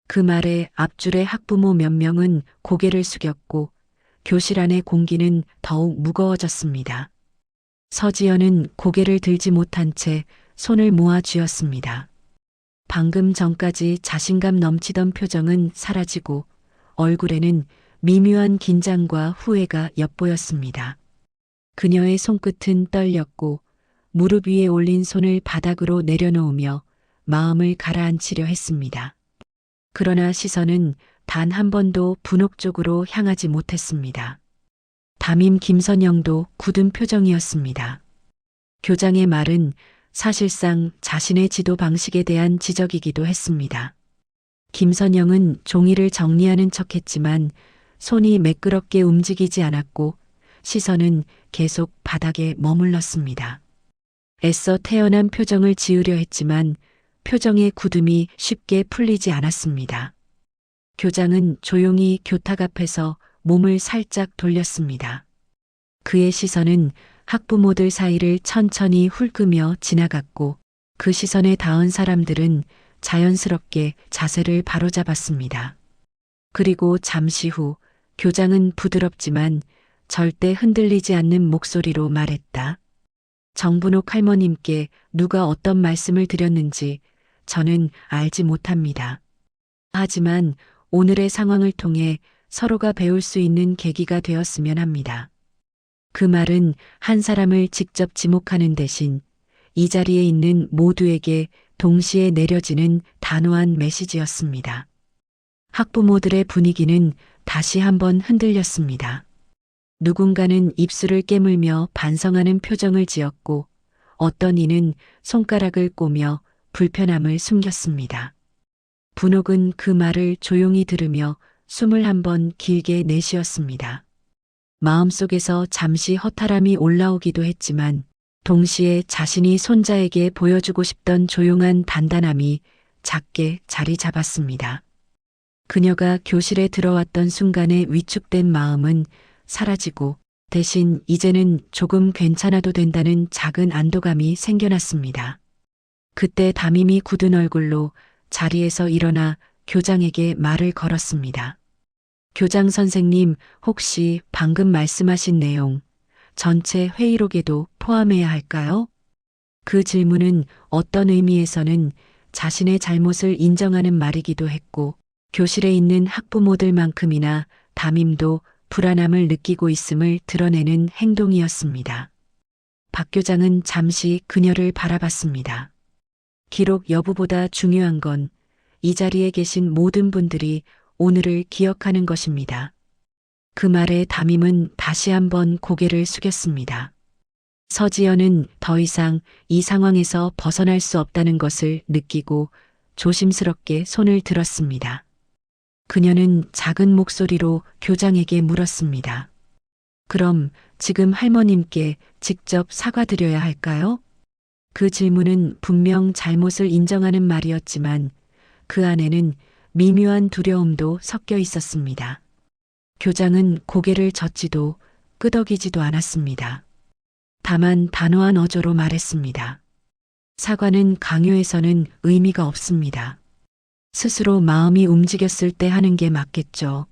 그 말에 앞줄의 학부모 몇 명은 고개를 숙였고 교실 안의 공기는 더욱 무거워졌습니다. 서지연은 고개를 들지 못한 채 손을 모아 쥐었습니다. 방금 전까지 자신감 넘치던 표정은 사라지고 얼굴에는 미묘한 긴장과 후회가 엿보였습니다. 그녀의 손끝은 떨렸고 무릎 위에 올린 손을 바닥으로 내려놓으며 마음을 가라앉히려 했습니다. 그러나 시선은 단 한 번도 분옥 쪽으로 향하지 못했습니다. 담임 김선영도 굳은 표정이었습니다. 교장의 말은 사실상 자신의 지도 방식에 대한 지적이기도 했습니다. 김선영은 종이를 정리하는 척했지만 손이 매끄럽게 움직이지 않았고 시선은 계속 바닥에 머물렀습니다. 애써 태연한 표정을 지으려 했지만 표정의 굳음이 쉽게 풀리지 않았습니다. 교장은 조용히 교탁 앞에서 몸을 살짝 돌렸습니다. 그의 시선은 학부모들 사이를 천천히 훑으며 지나갔고 그 시선에 닿은 사람들은 자연스럽게 자세를 바로잡았습니다. 그리고 잠시 후 교장은 부드럽지만 절대 흔들리지 않는 목소리로 말했다. 정분옥 할머님께 누가 어떤 말씀을 드렸는지 저는 알지 못합니다. 하지만 오늘의 상황을 통해 서로가 배울 수 있는 계기가 되었으면 합니다. 그 말은 한 사람을 직접 지목하는 대신 이 자리에 있는 모두에게 동시에 내려지는 단호한 메시지였습니다. 학부모들의 분위기는 다시 한번 흔들렸습니다. 누군가는 입술을 깨물며 반성하는 표정을 지었고 어떤 이는 손가락을 꼬며 불편함을 숨겼습니다. 분옥은 그 말을 조용히 들으며 숨을 한번 길게 내쉬었습니다. 마음속에서 잠시 허탈함이 올라오기도 했지만 동시에 자신이 손자에게 보여주고 싶던 조용한 단단함이 작게 자리 잡았습니다. 그녀가 교실에 들어왔던 순간에 위축된 마음은 사라지고 대신 이제는 조금 괜찮아도 된다는 작은 안도감이 생겨났습니다. 그때 담임이 굳은 얼굴로 자리에서 일어나 교장에게 말을 걸었습니다. 교장 선생님, 혹시 방금 말씀하신 내용 전체 회의록에도 포함해야 할까요? 그 질문은 어떤 의미에서는 자신의 잘못을 인정하는 말이기도 했고 교실에 있는 학부모들만큼이나 담임도 불안함을 느끼고 있음을 드러내는 행동이었습니다. 박 교장은 잠시 그녀를 바라봤습니다. 기록 여부보다 중요한 건 이 자리에 계신 모든 분들이 오늘을 기억하는 것입니다. 그 말에 담임은 다시 한번 고개를 숙였습니다. 서지연은 더 이상 이 상황에서 벗어날 수 없다는 것을 느끼고 조심스럽게 손을 들었습니다. 그녀는 작은 목소리로 교장에게 물었습니다. 그럼 지금 할머님께 직접 사과드려야 할까요? 그 질문은 분명 잘못을 인정하는 말이었지만 그 안에는 미묘한 두려움도 섞여 있었습니다. 교장은 고개를 젓지도 끄덕이지도 않았습니다. 다만 단호한 어조로 말했습니다. 사과는 강요해서는 의미가 없습니다. 스스로 마음이 움직였을 때 하는 게 맞겠죠.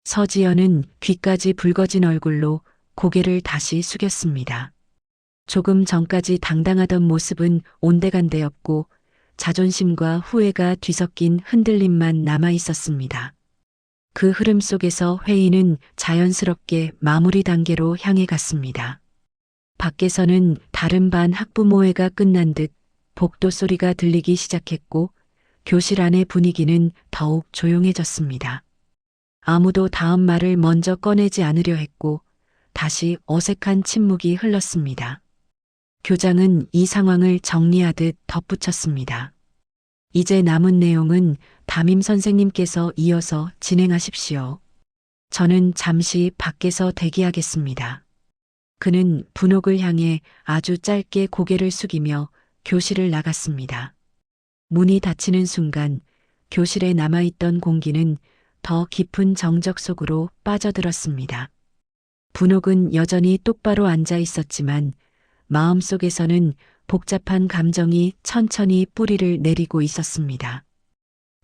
서지연은 귀까지 붉어진 얼굴로 고개를 다시 숙였습니다. 조금 전까지 당당하던 모습은 온데간데였고 자존심과 후회가 뒤섞인 흔들림만 남아 있었습니다. 그 흐름 속에서 회의는 자연스럽게 마무리 단계로 향해 갔습니다. 밖에서는 다른 반 학부모회가 끝난 듯 복도 소리가 들리기 시작했고 교실 안의 분위기는 더욱 조용해졌습니다. 아무도 다음 말을 먼저 꺼내지 않으려 했고 다시 어색한 침묵이 흘렀습니다. 교장은 이 상황을 정리하듯 덧붙였습니다. 이제 남은 내용은 담임 선생님께서 이어서 진행하십시오. 저는 잠시 밖에서 대기하겠습니다. 그는 분옥을 향해 아주 짧게 고개를 숙이며 교실을 나갔습니다. 문이 닫히는 순간 교실에 남아있던 공기는 더 깊은 정적 속으로 빠져들었습니다. 분옥은 여전히 똑바로 앉아 있었지만 마음속에서는 복잡한 감정이 천천히 뿌리를 내리고 있었습니다.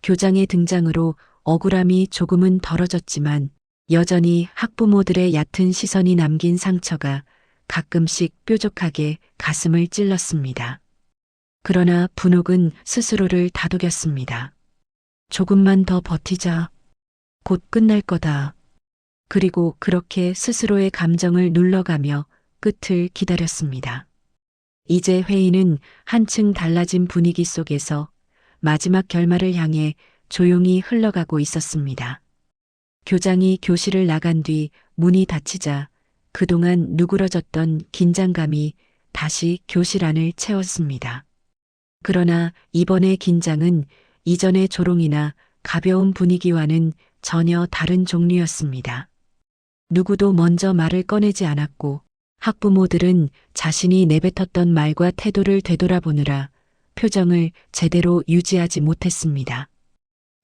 교장의 등장으로 억울함이 조금은 덜어졌지만 여전히 학부모들의 얕은 시선이 남긴 상처가 가끔씩 뾰족하게 가슴을 찔렀습니다. 그러나 분옥은 스스로를 다독였습니다. 조금만 더 버티자. 곧 끝날 거다. 그리고 그렇게 스스로의 감정을 눌러가며 끝을 기다렸습니다. 이제 회의는 한층 달라진 분위기 속에서 마지막 결말을 향해 조용히 흘러가고 있었습니다. 교장이 교실을 나간 뒤 문이 닫히자 그동안 누그러졌던 긴장감이 다시 교실 안을 채웠습니다. 그러나 이번의 긴장은 이전의 조롱이나 가벼운 분위기와는 전혀 다른 종류였습니다. 누구도 먼저 말을 꺼내지 않았고 학부모들은 자신이 내뱉었던 말과 태도를 되돌아보느라 표정을 제대로 유지하지 못했습니다.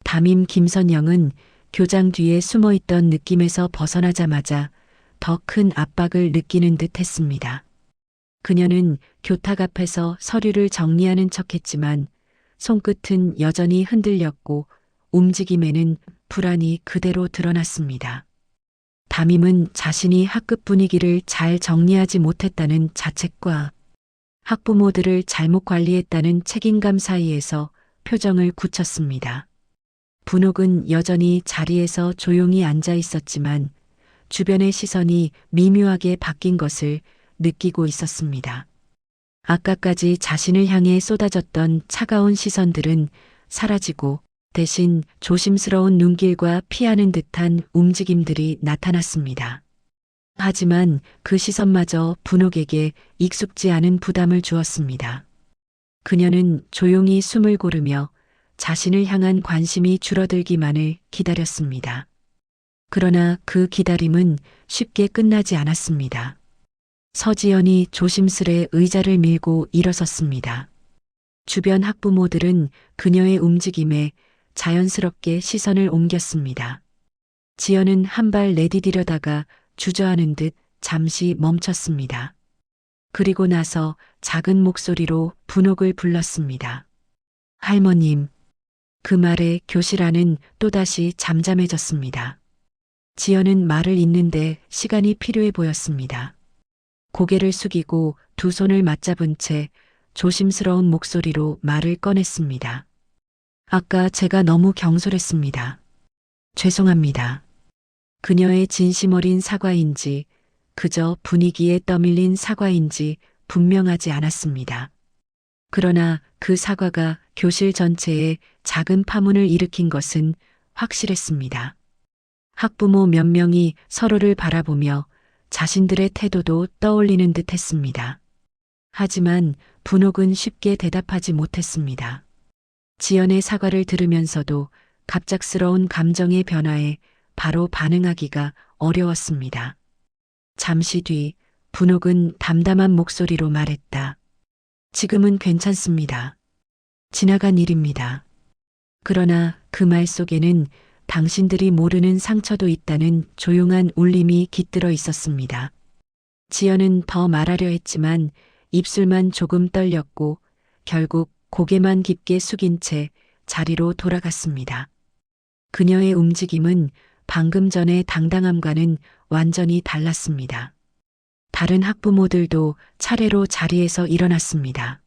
담임 김선영은 교장 뒤에 숨어 있던 느낌에서 벗어나자마자 더 큰 압박을 느끼는 듯 했습니다. 그녀는 교탁 앞에서 서류를 정리하는 척 했지만 손끝은 여전히 흔들렸고 움직임에는 불안이 그대로 드러났습니다. 담임은 자신이 학급 분위기를 잘 정리하지 못했다는 자책과 학부모들을 잘못 관리했다는 책임감 사이에서 표정을 굳혔습니다. 분옥은 여전히 자리에서 조용히 앉아 있었지만 주변의 시선이 미묘하게 바뀐 것을 느끼고 있었습니다. 아까까지 자신을 향해 쏟아졌던 차가운 시선들은 사라지고 대신 조심스러운 눈길과 피하는 듯한 움직임들이 나타났습니다. 하지만 그 시선마저 분옥에게 익숙지 않은 부담을 주었습니다. 그녀는 조용히 숨을 고르며 자신을 향한 관심이 줄어들기만을 기다렸습니다. 그러나 그 기다림은 쉽게 끝나지 않았습니다. 서지연이 조심스레 의자를 밀고 일어섰습니다. 주변 학부모들은 그녀의 움직임에 자연스럽게 시선을 옮겼습니다. 지연은 한 발 내디디려다가 주저하는 듯 잠시 멈췄습니다. 그리고 나서 작은 목소리로 분옥을 불렀습니다. 할머님. 그 말에 교실 안은 또다시 잠잠해졌습니다. 지연은 말을 잇는데 시간이 필요해 보였습니다. 고개를 숙이고 두 손을 맞잡은 채 조심스러운 목소리로 말을 꺼냈습니다. 아까 제가 너무 경솔했습니다. 죄송합니다. 그녀의 진심 어린 사과인지 그저 분위기에 떠밀린 사과인지 분명하지 않았습니다. 그러나 그 사과가 교실 전체에 작은 파문을 일으킨 것은 확실했습니다. 학부모 몇 명이 서로를 바라보며 자신들의 태도도 떠올리는 듯 했습니다. 하지만 분옥은 쉽게 대답하지 못했습니다. 지연의 사과를 들으면서도 갑작스러운 감정의 변화에 바로 반응하기가 어려웠습니다. 잠시 뒤 분옥은 담담한 목소리로 말했다. 지금은 괜찮습니다. 지나간 일입니다. 그러나 그 말 속에는 당신들이 모르는 상처도 있다는 조용한 울림이 깃들어 있었습니다. 지연은 더 말하려 했지만 입술만 조금 떨렸고 결국 고개만 깊게 숙인 채 자리로 돌아갔습니다. 그녀의 움직임은 방금 전의 당당함과는 완전히 달랐습니다. 다른 학부모들도 차례로 자리에서 일어났습니다.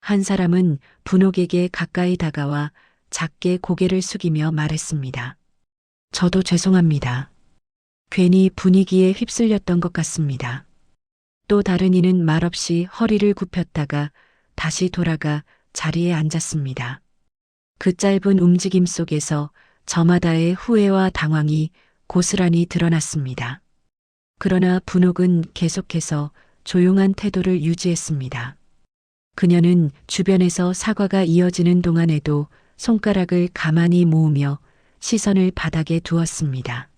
한 사람은 분옥에게 가까이 다가와 작게 고개를 숙이며 말했습니다. 저도 죄송합니다. 괜히 분위기에 휩쓸렸던 것 같습니다. 또 다른 이는 말없이 허리를 굽혔다가 다시 돌아가 자리에 앉았습니다. 그 짧은 움직임 속에서 저마다의 후회와 당황이 고스란히 드러났습니다. 그러나 분옥은 계속해서 조용한 태도를 유지했습니다. 그녀는 주변에서 사과가 이어지는 동안에도 손가락을 가만히 모으며 시선을 바닥에 두었습니다.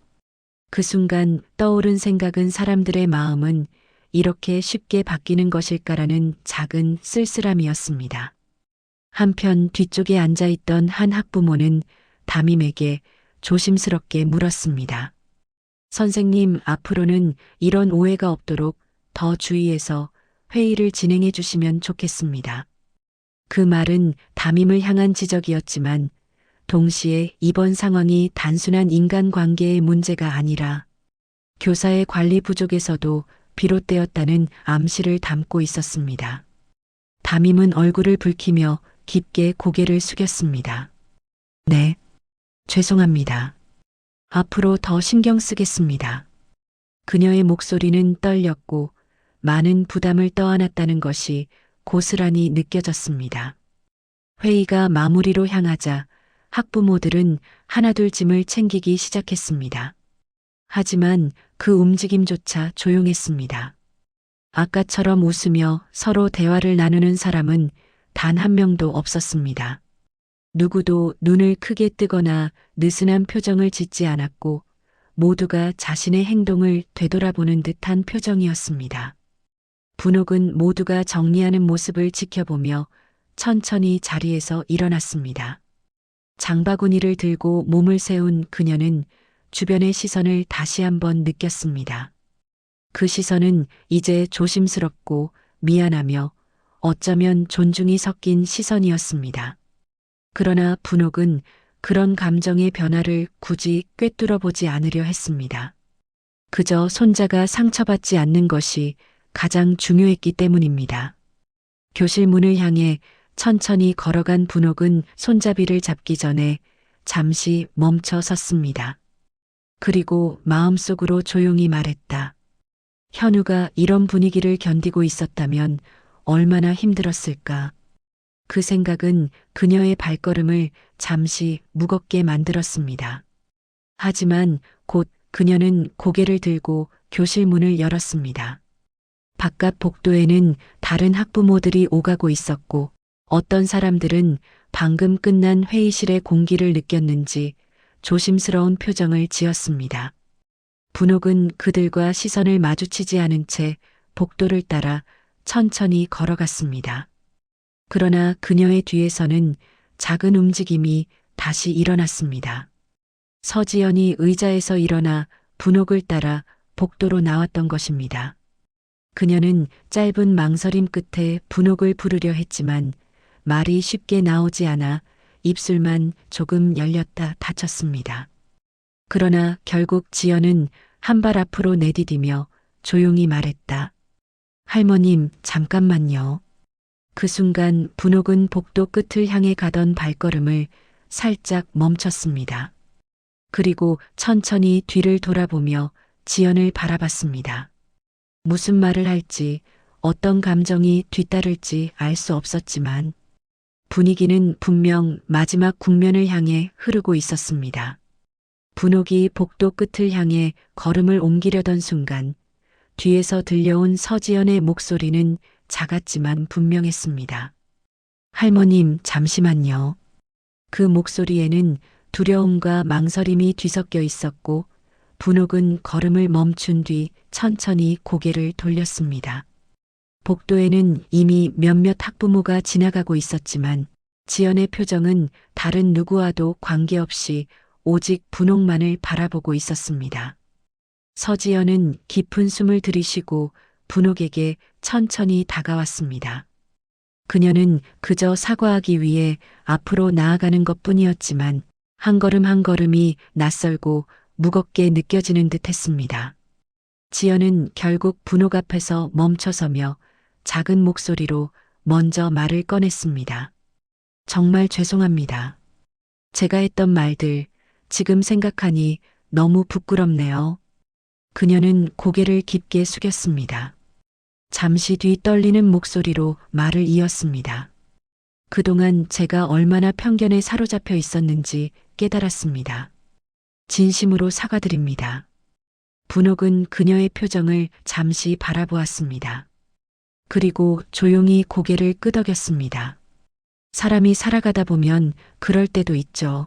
그 순간 떠오른 생각은 사람들의 마음은 이렇게 쉽게 바뀌는 것일까라는 작은 쓸쓸함이었습니다. 한편 뒤쪽에 앉아있던 한 학부모는 담임에게 조심스럽게 물었습니다. 선생님, 앞으로는 이런 오해가 없도록 더 주의해서 회의를 진행해 주시면 좋겠습니다. 그 말은 담임을 향한 지적이었지만 동시에 이번 상황이 단순한 인간관계의 문제가 아니라 교사의 관리 부족에서도 비롯되었다는 암시를 담고 있었습니다. 담임은 얼굴을 붉히며 깊게 고개를 숙였습니다. 네, 죄송합니다. 앞으로 더 신경 쓰겠습니다. 그녀의 목소리는 떨렸고 많은 부담을 떠안았다는 것이 고스란히 느껴졌습니다. 회의가 마무리로 향하자 학부모들은 하나둘 짐을 챙기기 시작했습니다. 하지만 그 움직임조차 조용했습니다. 아까처럼 웃으며 서로 대화를 나누는 사람은 단 한 명도 없었습니다. 누구도 눈을 크게 뜨거나 느슨한 표정을 짓지 않았고 모두가 자신의 행동을 되돌아보는 듯한 표정이었습니다. 분옥은 모두가 정리하는 모습을 지켜보며 천천히 자리에서 일어났습니다. 장바구니를 들고 몸을 세운 그녀는 주변의 시선을 다시 한번 느꼈습니다. 그 시선은 이제 조심스럽고 미안하며 어쩌면 존중이 섞인 시선이었습니다. 그러나 분옥은 그런 감정의 변화를 굳이 꿰뚫어 보지 않으려 했습니다. 그저 손자가 상처받지 않는 것이 가장 중요했기 때문입니다. 교실 문을 향해 천천히 걸어간 분옥은 손잡이를 잡기 전에 잠시 멈춰 섰습니다. 그리고 마음속으로 조용히 말했다. 현우가 이런 분위기를 견디고 있었다면 얼마나 힘들었을까. 그 생각은 그녀의 발걸음을 잠시 무겁게 만들었습니다. 하지만 곧 그녀는 고개를 들고 교실 문을 열었습니다. 바깥 복도에는 다른 학부모들이 오가고 있었고 어떤 사람들은 방금 끝난 회의실의 공기를 느꼈는지 조심스러운 표정을 지었습니다. 분옥은 그들과 시선을 마주치지 않은 채 복도를 따라 천천히 걸어갔습니다. 그러나 그녀의 뒤에서는 작은 움직임이 다시 일어났습니다. 서지연이 의자에서 일어나 분옥을 따라 복도로 나왔던 것입니다. 그녀는 짧은 망설임 끝에 분옥을 부르려 했지만 말이 쉽게 나오지 않아 입술만 조금 열렸다 닫혔습니다. 그러나 결국 지연은 한 발 앞으로 내디디며 조용히 말했다. 할머님, 잠깐만요. 그 순간 분옥은 복도 끝을 향해 가던 발걸음을 살짝 멈췄습니다. 그리고 천천히 뒤를 돌아보며 지연을 바라봤습니다. 무슨 말을 할지, 어떤 감정이 뒤따를지 알 수 없었지만 분위기는 분명 마지막 국면을 향해 흐르고 있었습니다. 분옥이 복도 끝을 향해 걸음을 옮기려던 순간 뒤에서 들려온 서지연의 목소리는 작았지만 분명했습니다. 할머님, 잠시만요. 그 목소리에는 두려움과 망설임이 뒤섞여 있었고 분옥은 걸음을 멈춘 뒤 천천히 고개를 돌렸습니다. 복도에는 이미 몇몇 학부모가 지나가고 있었지만 지연의 표정은 다른 누구와도 관계없이 오직 분옥만을 바라보고 있었습니다. 서지연은 깊은 숨을 들이쉬고 분옥에게 천천히 다가왔습니다. 그녀는 그저 사과하기 위해 앞으로 나아가는 것뿐이었지만 한 걸음 한 걸음이 낯설고 무겁게 느껴지는 듯 했습니다. 지연은 결국 분옥 앞에서 멈춰서며 작은 목소리로 먼저 말을 꺼냈습니다. 정말 죄송합니다. 제가 했던 말들 지금 생각하니 너무 부끄럽네요. 그녀는 고개를 깊게 숙였습니다. 잠시 뒤 떨리는 목소리로 말을 이었습니다. 그동안 제가 얼마나 편견에 사로잡혀 있었는지 깨달았습니다. 진심으로 사과드립니다. 분옥은 그녀의 표정을 잠시 바라보았습니다. 그리고 조용히 고개를 끄덕였습니다. 사람이 살아가다 보면 그럴 때도 있죠.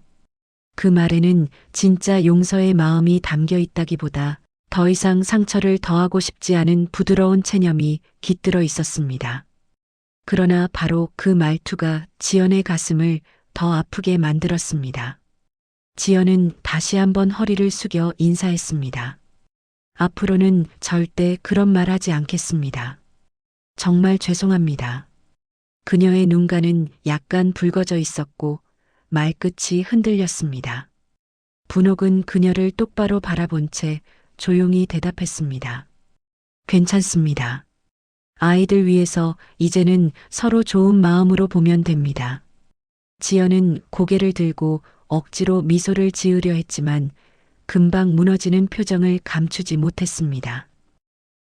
그 말에는 진짜 용서의 마음이 담겨 있다기보다 더 이상 상처를 더하고 싶지 않은 부드러운 체념이 깃들어 있었습니다. 그러나 바로 그 말투가 지연의 가슴을 더 아프게 만들었습니다. 지연은 다시 한번 허리를 숙여 인사했습니다. 앞으로는 절대 그런 말 하지 않겠습니다. 정말 죄송합니다. 그녀의 눈가는 약간 붉어져 있었고 말끝이 흔들렸습니다. 분옥은 그녀를 똑바로 바라본 채 조용히 대답했습니다. 괜찮습니다. 아이들 위해서 이제는 서로 좋은 마음으로 보면 됩니다. 지연은 고개를 들고 억지로 미소를 지으려 했지만 금방 무너지는 표정을 감추지 못했습니다.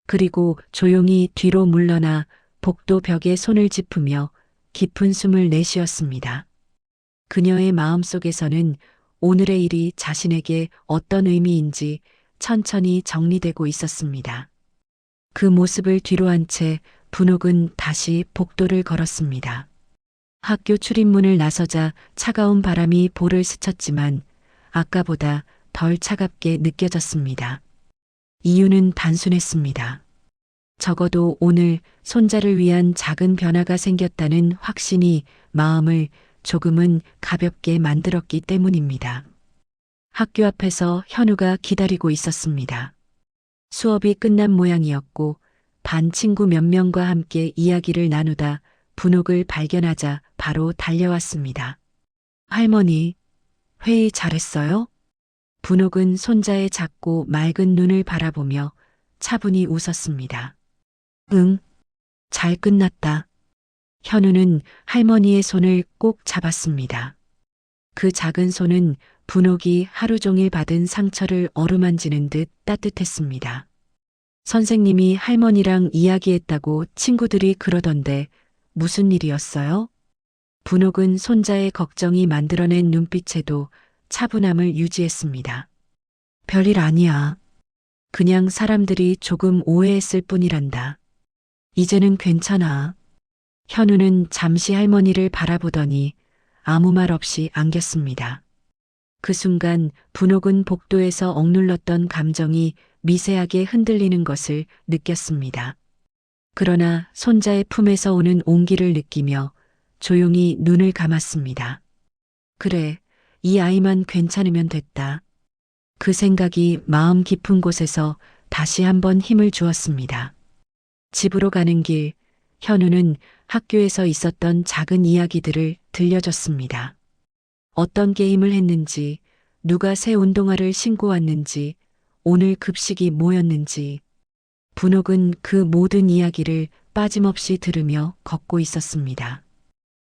그리고 조용히 뒤로 물러나 복도 벽에 손을 짚으며 깊은 숨을 내쉬었습니다. 그녀의 마음속에서는 오늘의 일이 자신에게 어떤 의미인지 천천히 정리되고 있었습니다. 그 모습을 뒤로한 채 분옥은 다시 복도를 걸었습니다. 학교 출입문을 나서자 차가운 바람이 볼을 스쳤지만 아까보다 덜 차갑게 느껴졌습니다. 이유는 단순했습니다. 적어도 오늘 손자를 위한 작은 변화가 생겼다는 확신이 마음을 조금은 가볍게 만들었기 때문입니다. 학교 앞에서 현우가 기다리고 있었습니다. 수업이 끝난 모양이었고 반 친구 몇 명과 함께 이야기를 나누다 분옥을 발견하자 바로 달려왔습니다. 할머니, 회의 잘했어요? 분옥은 손자의 작고 맑은 눈을 바라보며 차분히 웃었습니다. 응, 잘 끝났다. 현우는 할머니의 손을 꼭 잡았습니다. 그 작은 손은 분옥이 하루 종일 받은 상처를 어루만지는 듯 따뜻했습니다. 선생님이 할머니랑 이야기했다고 친구들이 그러던데 무슨 일이었어요? 분옥은 손자의 걱정이 만들어낸 눈빛에도 차분함을 유지했습니다. 별일 아니야. 그냥 사람들이 조금 오해했을 뿐이란다. 이제는 괜찮아. 현우는 잠시 할머니를 바라보더니 아무 말 없이 안겼습니다. 그 순간 분옥은 복도에서 억눌렀던 감정이 미세하게 흔들리는 것을 느꼈습니다. 그러나 손자의 품에서 오는 온기를 느끼며 조용히 눈을 감았습니다. 그래, 이 아이만 괜찮으면 됐다. 그 생각이 마음 깊은 곳에서 다시 한번 힘을 주었습니다. 집으로 가는 길, 현우는 학교에서 있었던 작은 이야기들을 들려줬습니다. 어떤 게임을 했는지, 누가 새 운동화를 신고 왔는지, 오늘 급식이 뭐였는지. 분옥은 그 모든 이야기를 빠짐없이 들으며 걷고 있었습니다.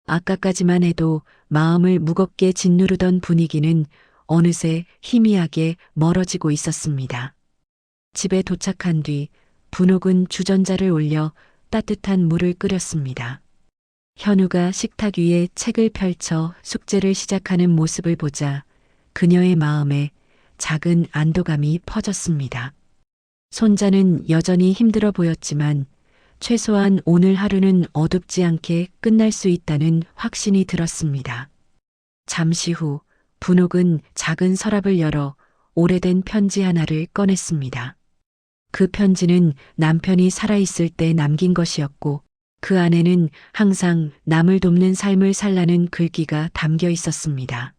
아까까지만 해도 마음을 무겁게 짓누르던 분위기는 어느새 희미하게 멀어지고 있었습니다. 집에 도착한 뒤 분옥은 주전자를 올려 따뜻한 물을 끓였습니다. 현우가 식탁 위에 책을 펼쳐 숙제를 시작하는 모습을 보자 그녀의 마음에 작은 안도감이 퍼졌습니다. 손자는 여전히 힘들어 보였지만 최소한 오늘 하루는 어둡지 않게 끝날 수 있다는 확신이 들었습니다. 잠시 후 분옥은 작은 서랍을 열어 오래된 편지 하나를 꺼냈습니다. 그 편지는 남편이 살아있을 때 남긴 것이었고 그 안에는 항상 남을 돕는 삶을 살라는 글귀가 담겨 있었습니다.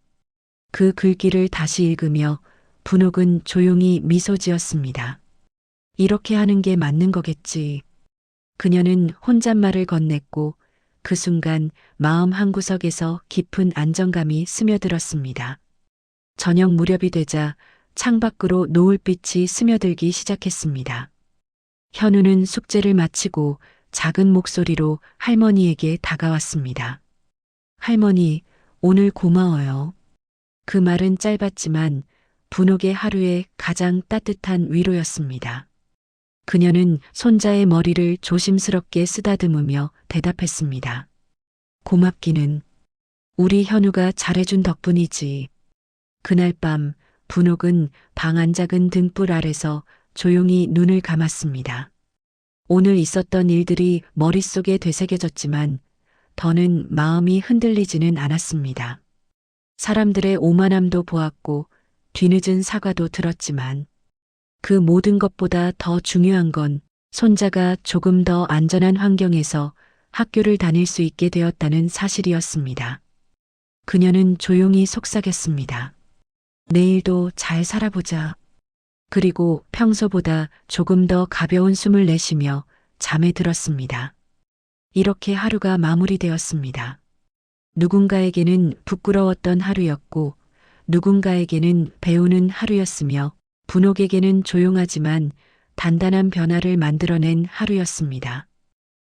그 글귀를 다시 읽으며 분옥은 조용히 미소 지었습니다. 이렇게 하는 게 맞는 거겠지. 그녀는 혼잣말을 건넸고 그 순간 마음 한구석에서 깊은 안정감이 스며들었습니다. 저녁 무렵이 되자 창밖으로 노을빛이 스며들기 시작했습니다. 현우는 숙제를 마치고 작은 목소리로 할머니에게 다가왔습니다. 할머니, 오늘 고마워요. 그 말은 짧았지만 분옥의 하루에 가장 따뜻한 위로였습니다. 그녀는 손자의 머리를 조심스럽게 쓰다듬으며 대답했습니다. 고맙기는 우리 현우가 잘해준 덕분이지. 그날 밤 분옥은 방 안 작은 등불 아래서 조용히 눈을 감았습니다. 오늘 있었던 일들이 머릿속에 되새겨졌지만 더는 마음이 흔들리지는 않았습니다. 사람들의 오만함도 보았고 뒤늦은 사과도 들었지만 그 모든 것보다 더 중요한 건 손자가 조금 더 안전한 환경에서 학교를 다닐 수 있게 되었다는 사실이었습니다. 그녀는 조용히 속삭였습니다. 내일도 잘 살아보자. 그리고 평소보다 조금 더 가벼운 숨을 내쉬며 잠에 들었습니다. 이렇게 하루가 마무리되었습니다. 누군가에게는 부끄러웠던 하루였고 누군가에게는 배우는 하루였으며 분옥에게는 조용하지만 단단한 변화를 만들어낸 하루였습니다.